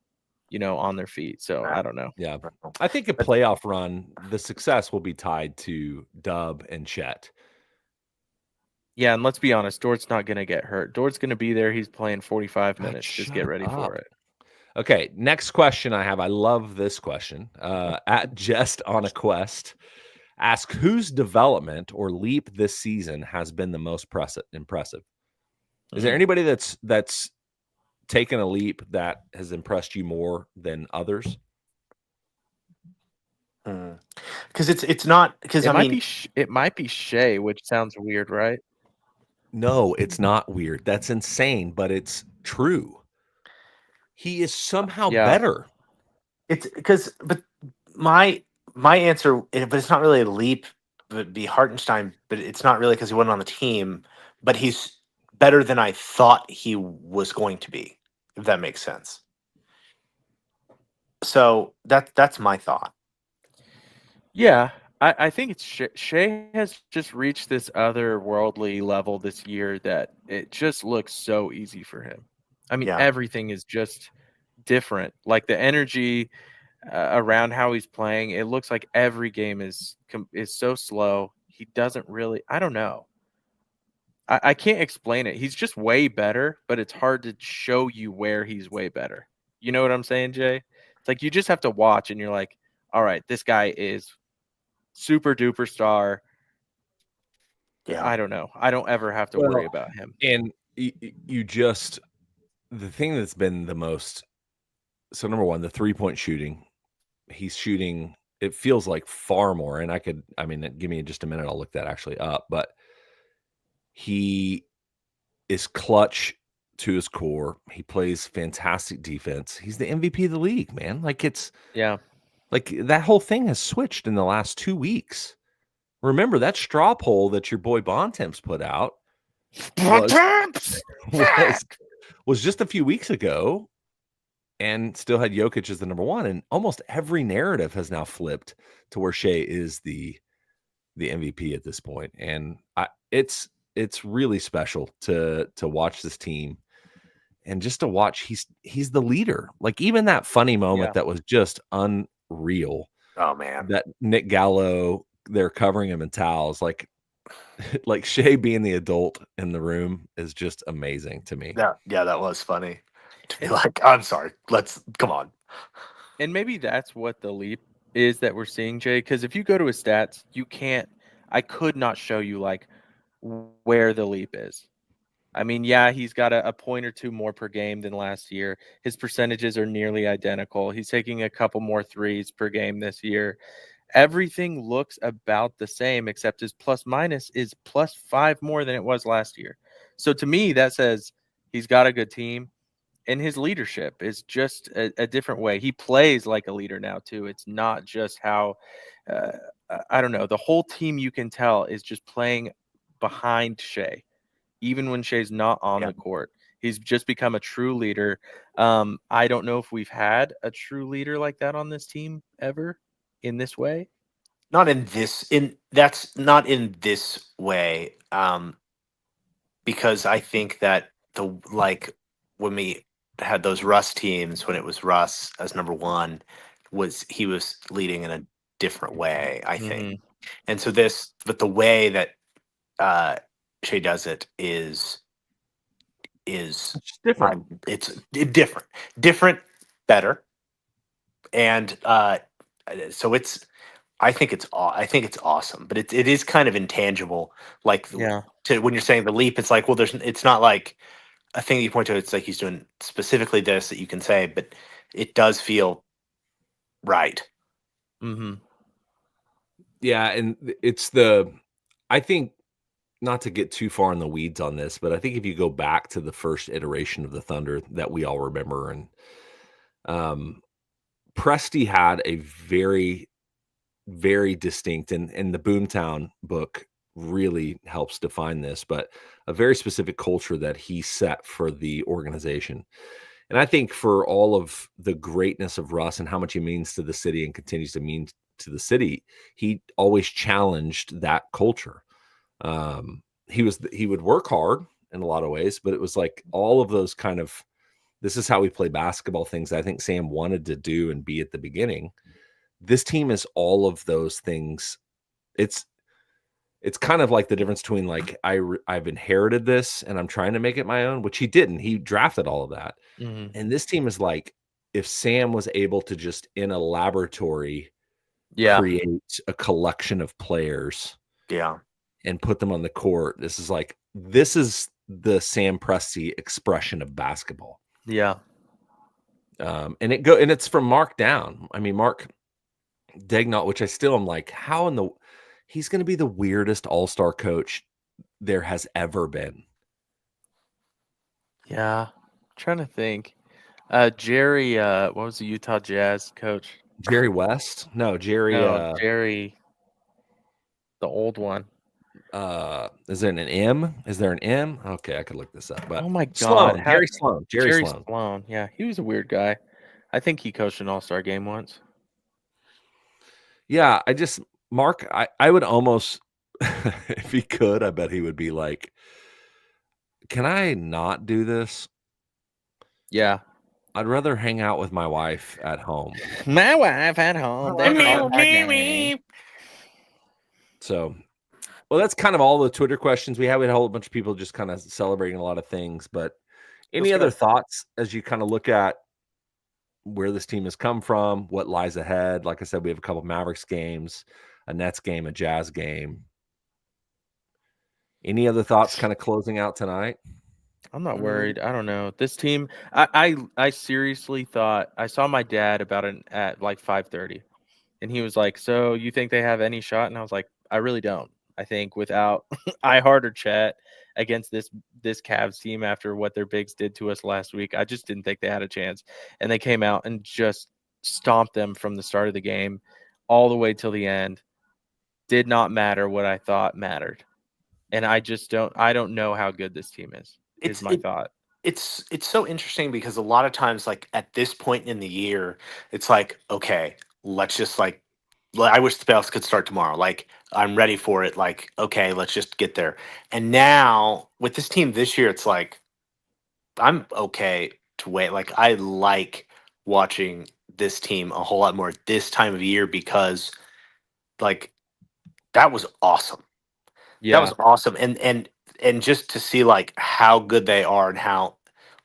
on their feet. So I don't know. Yeah, I think a playoff run, the success will be tied to Dub and Chet. Yeah, and let's be honest, Dort's not going to get hurt. Dort's going to be there. He's playing 45 minutes. Just get ready for it. Okay, next question I have. I love this question. At Jest on a Quest, ask whose development or leap this season has been the most impressive. Is there anybody that's taken a leap that has impressed you more than others? Because it's not because it might be Shea, which sounds weird, right? No, it's not weird. That's insane, but it's true. He is somehow better. It's because, but my answer, but it's not really a leap. Would be Hartenstein, but it's not really because he wasn't on the team. But he's better than I thought he was going to be, if that makes sense. So that's my thought. Yeah, I think it's Shea has just reached this otherworldly level this year that it just looks so easy for him. I mean, everything is just different. Like the energy around how he's playing, it looks like every game is so slow. He doesn't really, I don't know. I can't explain it. He's just way better, but it's hard to show you where he's way better. You know what I'm saying, Jay? It's like you just have to watch and you're like, all right, this guy is super duper star. Yeah. I don't know. I don't ever have to worry about him. And you just, the thing that's been the most, so number one, the 3-point shooting, he's shooting, it feels like far more. And give me just a minute. I'll look that actually up, but he is clutch to his core. He plays fantastic defense. He's the MVP of the league, man. Like like that whole thing has switched in the last 2 weeks. Remember that straw poll that your boy Bontemps put out was just a few weeks ago and still had Jokic as the number one. And almost every narrative has now flipped to where Shea is the MVP at this point. And it's really special to watch this team and just to watch. He's the leader. Like even that funny moment that was just unreal. Oh man, that Nick Gallo, they're covering him in towels. Like Shea being the adult in the room is just amazing to me. Yeah, that was funny. To be like, I'm sorry, come on. And maybe that's what the leap is that we're seeing, Jay. Because if you go to his stats, I could not show you like where the leap is. I mean, he's got a point or two more per game than last year. His percentages are nearly identical. He's taking a couple more threes per game this year. Everything looks about the same, except his plus minus is +5 more than it was last year. So to me, that says he's got a good team, and his leadership is just a different way. He plays like a leader now, too. It's not just how, I don't know, the whole team you can tell is just playing behind Shea. Even when Shea's not on the court, he's just become a true leader. I don't know if we've had a true leader like that on this team ever in this way. That's not in this way. Because I think that when we had those Russ teams, when it was Russ as number one, he was leading in a different way, I think. And so but the way that Shea does it is different. It's different, better, and so I think it's awesome, but it is kind of intangible. Like when you're saying the leap, it's like, well, it's not like a thing you point to. It's like he's doing specifically this that you can say, but it does feel right. Yeah, and I think not to get too far in the weeds on this, but I think if you go back to the first iteration of the Thunder that we all remember, and Presti had a very, very distinct, and the Boomtown book really helps define this, but a very specific culture that he set for the organization. And I think for all of the greatness of Russ and how much he means to the city and continues to mean to the city, he always challenged that culture. He would work hard in a lot of ways, but it was like all of those kind of, this is how we play basketball things I think Sam wanted to do and be at the beginning. This team is all of those things. It's kind of like the difference between like I've inherited this and I'm trying to make it my own, which he didn't. He drafted all of that. Mhm. And this team is like, if Sam was able to just in a laboratory create a collection of players and put them on the court, this is the Sam Presti expression of basketball. Yeah. And it's from Mark down. I mean, Mark Daignault, which I still am like, he's going to be the weirdest all-star coach there has ever been. Yeah. I'm trying to think. Jerry, what was the Utah Jazz coach? Jerry West? No, Jerry. Jerry, the old one. Is there an M? Is there an M? Okay, I could look this up. But Oh my God. Sloan, Jerry Sloan. Jerry Sloan. Yeah, he was a weird guy. I think he coached an all-star game once. Yeah, Mark, I would almost, if he could, I bet he would be like, can I not do this? Yeah. I'd rather hang out with my wife at home. My wife at home. So, well, that's kind of all the Twitter questions we had. We had a whole bunch of people just kind of celebrating a lot of things. But any other thoughts as you kind of look at where this team has come from, what lies ahead? Like I said, we have a couple Mavericks games, a Nets game, a Jazz game. Any other thoughts kind of closing out tonight? I'm not worried. I don't know. This team, I seriously thought, I saw my dad at like 5:30, and he was like, "So you think they have any shot?" And I was like, "I really don't. I think without iHeart or Chet against this Cavs team after what their bigs did to us last week, I just didn't think they had a chance." And they came out and just stomped them from the start of the game all the way till the end. Did not matter what I thought mattered. And I don't know how good this team is. Is my thought. It's so interesting because a lot of times, like at this point in the year, it's like, okay, let's just I wish the playoffs could start tomorrow. Like, I'm ready for it. Like, okay, let's just get there. And now with this team this year, it's like, I'm okay to wait. Like, I like watching this team a whole lot more at this time of year because, like, that was awesome. Yeah. That was awesome. And just to see like how good they are and how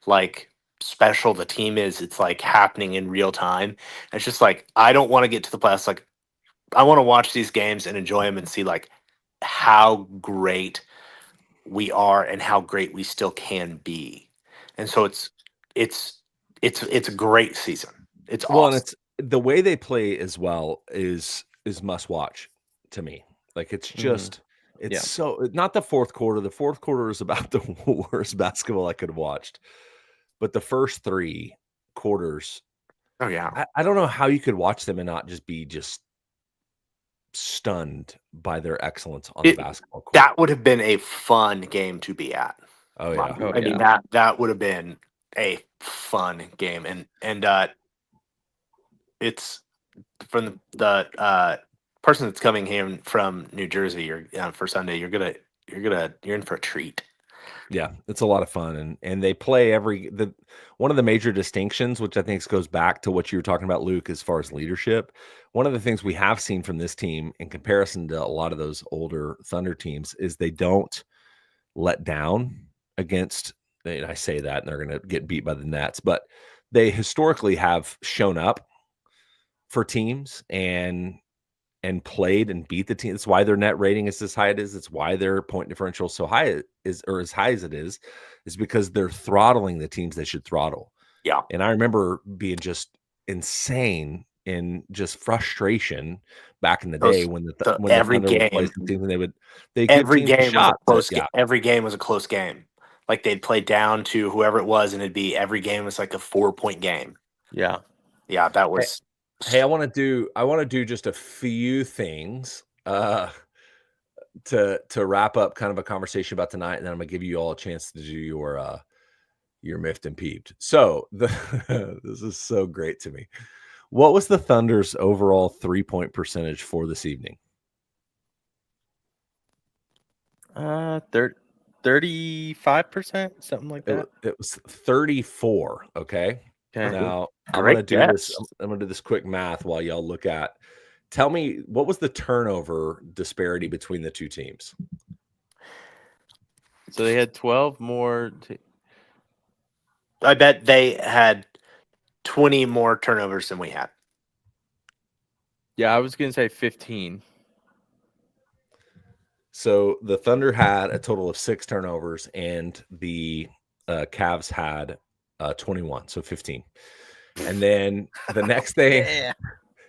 like special the team is, it's like happening in real time. And it's just like, I don't want to get to the playoffs. Like, I want to watch these games and enjoy them and see like how great we are and how great we still can be. And so it's a great season. It's awesome. And it's the way they play as well is must watch to me. Like, it's just so not the fourth quarter. The fourth quarter is about the worst basketball I could have watched. But the first three quarters, oh yeah, I don't know how you could watch them and not just be stunned by their excellence on the basketball court. That would have been a fun game to be at. Oh yeah. I mean, that would have been a fun game. And it's from the person that's coming here from New Jersey for Sunday, you're in for a treat. Yeah, it's a lot of fun, and they play one of the major distinctions, which I think goes back to what you were talking about, Luke, as far as leadership. One of the things we have seen from this team in comparison to a lot of those older Thunder teams is they don't let down against. And I say that, and they're going to get beat by the Nets, but they historically have shown up for teams and played and beat the team. That's why their net rating is as high as it is. It's why their point differential is so high or as high as it is because they're throttling the teams they should throttle. Yeah. And I remember being just insane in just frustration back in the Those- day when when every the Thunder would play game- some teams and they Every give teams game was a shots at- close. yeah. Every game was a close game. Like they'd play down to whoever it was, and it'd be every game was like a 4-point game. Yeah. Yeah, that was. Hey, I want to do just a few things to wrap up kind of a conversation about tonight, and then I'm gonna give you all a chance to do your miffed and peeved. So this is so great to me. What was the Thunder's overall 3-point percentage for this evening? 35%, something like that. It was 34. Okay. Okay. Now I'm Great gonna do this. guess. I'm gonna do this quick math while y'all look at. Tell me, what was the turnover disparity between the two teams? So they had 12 more. I bet they had 20 more turnovers than we had. Yeah, I was gonna say 15. So the Thunder had a total of 6 turnovers, and the Cavs had 21, so 15. And then the next thing,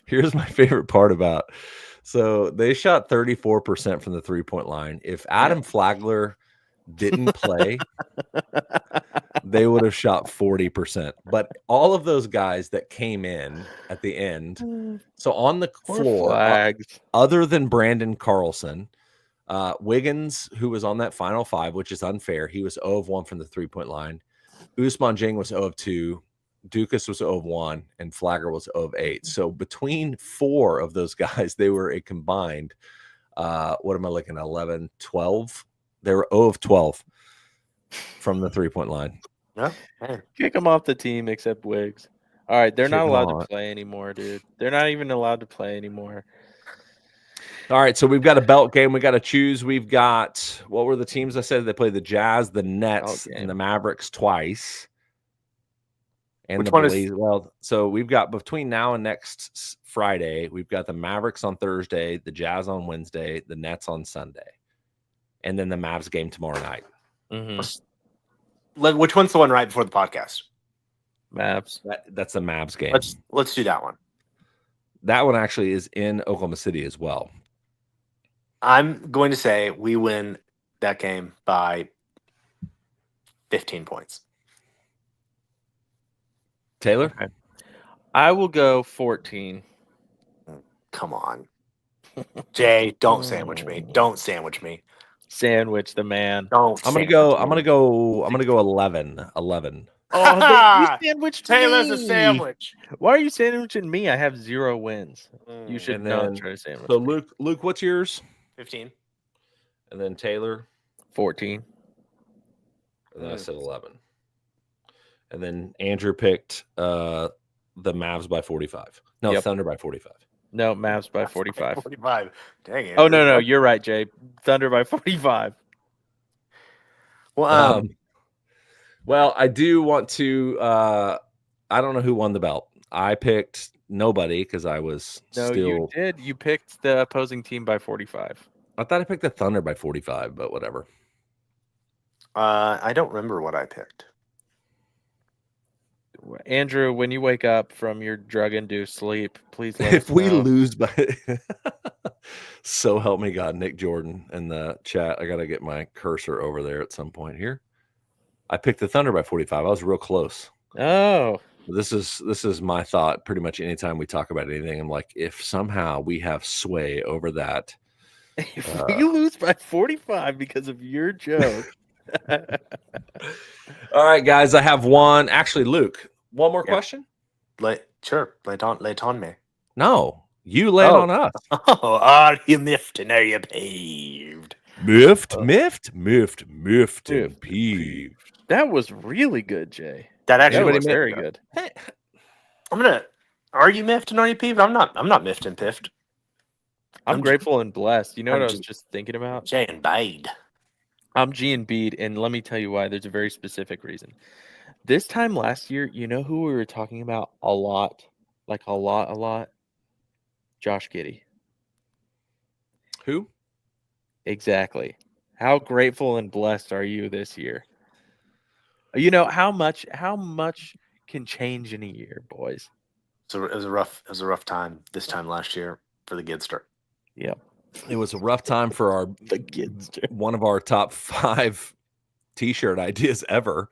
here's my favorite part about. So they shot 34% from the 3-point line. If Adam Flagler didn't play, they would have shot 40%. But all of those guys that came in at the end, so on the floor, Flags. other than Brandon Carlson, Wiggins, who was on that final 5, which is unfair, he was 0 of 1 from the 3-point line. Ousmane Dieng was 0 of 2. Dukas was 0 of 1, and Flagler was 0 of 8. So between 4 of those guys, they were a combined, what am I looking at, 11, 12? They were 0 of 12 from the 3-point line. Yeah. Hey. Kick them off the team except Wiggs. All right, they're Kick not 'em allowed off. to play anymore, dude. They're not even allowed to play anymore. All right, so we've got a belt game. We got to choose. We've got, what were the teams I said? They played the Jazz, the Nets, and the Mavericks twice. And Which the one is- Blazers. Well, so we've got between now and next Friday, we've got the Mavericks on Thursday, the Jazz on Wednesday, the Nets on Sunday, and then the Mavs game tomorrow night. Which one's the one right before the podcast? Mavs. That's the Mavs game. Let's do that one. That one actually is in Oklahoma City as well. I'm going to say we win that game by 15 points. Taylor? Okay. I will go 14. Come on. Jay, don't sandwich me. Don't sandwich me. Sandwich the man. Don't. I'm gonna go 11. 11. Oh, you sandwiched Taylor's a me. sandwich. Why are you sandwiching me? I have 0 wins. You should And not then- try to sandwich. So me. Luke, what's yours? 15. And then Taylor, 14. and then I said 11. And then Andrew picked the Mavs by 45. No, Yep. Thunder by 45. No, Mavs by 45. 45. Dang it. Oh no, you're right, Jay. Thunder by 45. Well, Well, I do want to. I don't know who won the belt. I picked nobody because I was No, still. you did. You picked the opposing team by 45. I thought I picked the Thunder by 45, but whatever. I don't remember what I picked. Andrew, when you wake up from your drug-induced sleep, please let If us we know. lose by, so help me God, Nick Jordan in the chat. I got to get my cursor over there at some point here. I picked the Thunder by 45. I was real close. Oh, This is my thought. Pretty much anytime we talk about anything, I'm like, if somehow we have sway over that, if we lose by 45 because of your joke. All right, guys, I have one. Actually, Luke, one more question. Sure. Lay it on me. No, you lay it on us. Oh, are you miffed and are you peeved? Miffed, and peeved. That was really good, Jay. That actually That was was very good. I'm gonna. Are you miffed and are you peeved? I'm not miffed and piffed. I'm grateful and blessed. You know what I'm I was just thinking about? Jay and Bade. I'm G and Bede, and let me tell you why. There's a very specific reason. This time last year, you know who we were talking about a lot? Like a lot? Josh Giddey. Who? Exactly. How grateful and blessed are you this year? You know how much can change in a year, boys. So it was a rough time this time last year for the Gidster. Yep. It was a rough time for our one of our top 5 T-shirt ideas ever.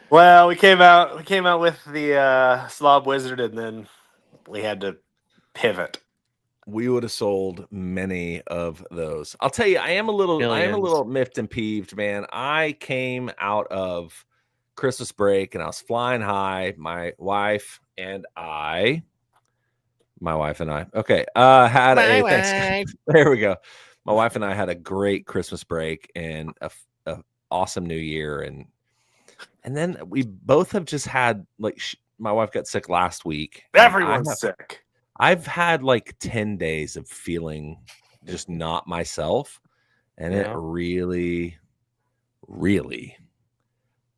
Well, we came out with the Slob Wizard, and then we had to pivot. We would have sold many of those. I'll tell you, I am a little miffed and peeved, man. I came out of Christmas break and I was flying high. My wife and I. Okay. Had there we go. My wife and I had a great Christmas break and a awesome New Year, and then we both have just had my wife got sick last week. Everyone's sick. I've had like 10 days of feeling just not myself, and it really, really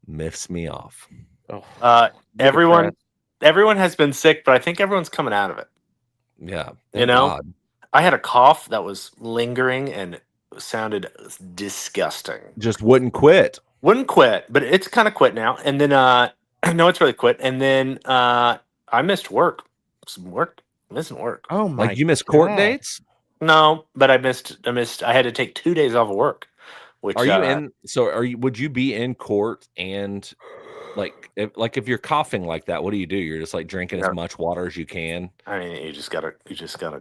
miffs me off. Everyone has been sick, but I think everyone's coming out of it. Yeah. You know, I had a cough that was lingering and sounded disgusting. Just wouldn't quit. But it's kind of quit now. And then no, it's really quit. And then I missed work. Missing work. Oh my! Like you missed court dates? No, but I missed. I had to take 2 days off of work. Which are you in? So would you be in court and if you're coughing like that, what do? You're just like drinking as much water as you can. I mean, you just gotta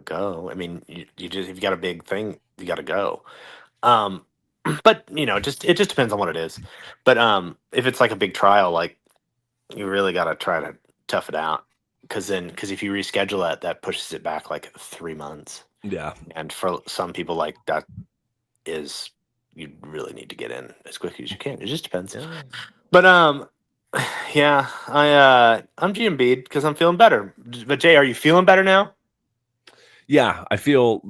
go. I mean, you just if you got a big thing, you gotta go. But it just depends on what it is. But if it's like a big trial, like you really gotta try to tough it out. Because if you reschedule that pushes it back like 3 months. Yeah. And for some people, like that is, you really need to get in as quickly as you can. It just depends. Yeah. But yeah, I'm GMB'd because I'm feeling better. But Jay, are you feeling better now? Yeah, I feel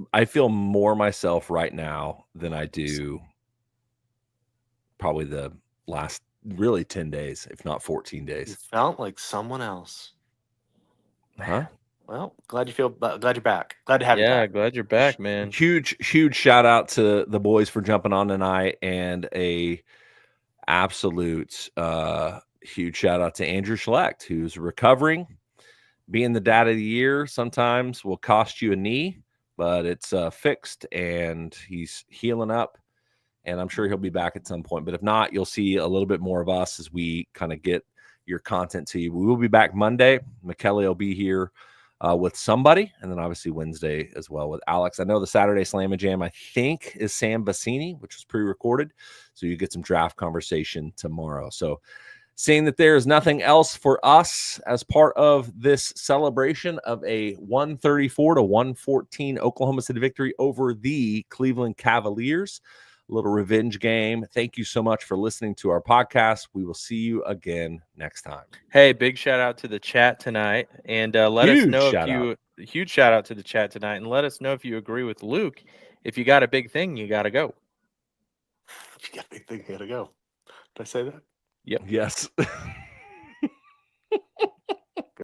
more myself right now than I do probably the last really 10 days, if not 14 days. You felt like someone else. Huh? Well, glad you're back. Glad to have you back. Yeah, glad you're back, man. Huge shout out to the boys for jumping on tonight, and a absolute huge shout out to Andrew Schlecht, who's recovering. Being the dad of the year sometimes will cost you a knee, but it's fixed and he's healing up, and I'm sure he'll be back at some point. But if not, you'll see a little bit more of us as we kind of get your content to you. We will be back Monday. McKelly will be here with somebody, and then obviously Wednesday as well with Alex. I know the Saturday Slam and Jam, I think, is Sam Bassini, which was pre-recorded, so you get some draft conversation tomorrow. So seeing that there is nothing else for us as part of this celebration of a 134-114 Oklahoma City victory over the Cleveland Cavaliers, little revenge game. Thank you so much for listening to our podcast. We will see you again next time. Hey, big shout out to the chat tonight, and let us know huge shout out to the chat tonight, and let us know if you agree with Luke. If you got a big thing, you got to go. If you got a big thing, you got to go. Did I say that? Yep. Yes.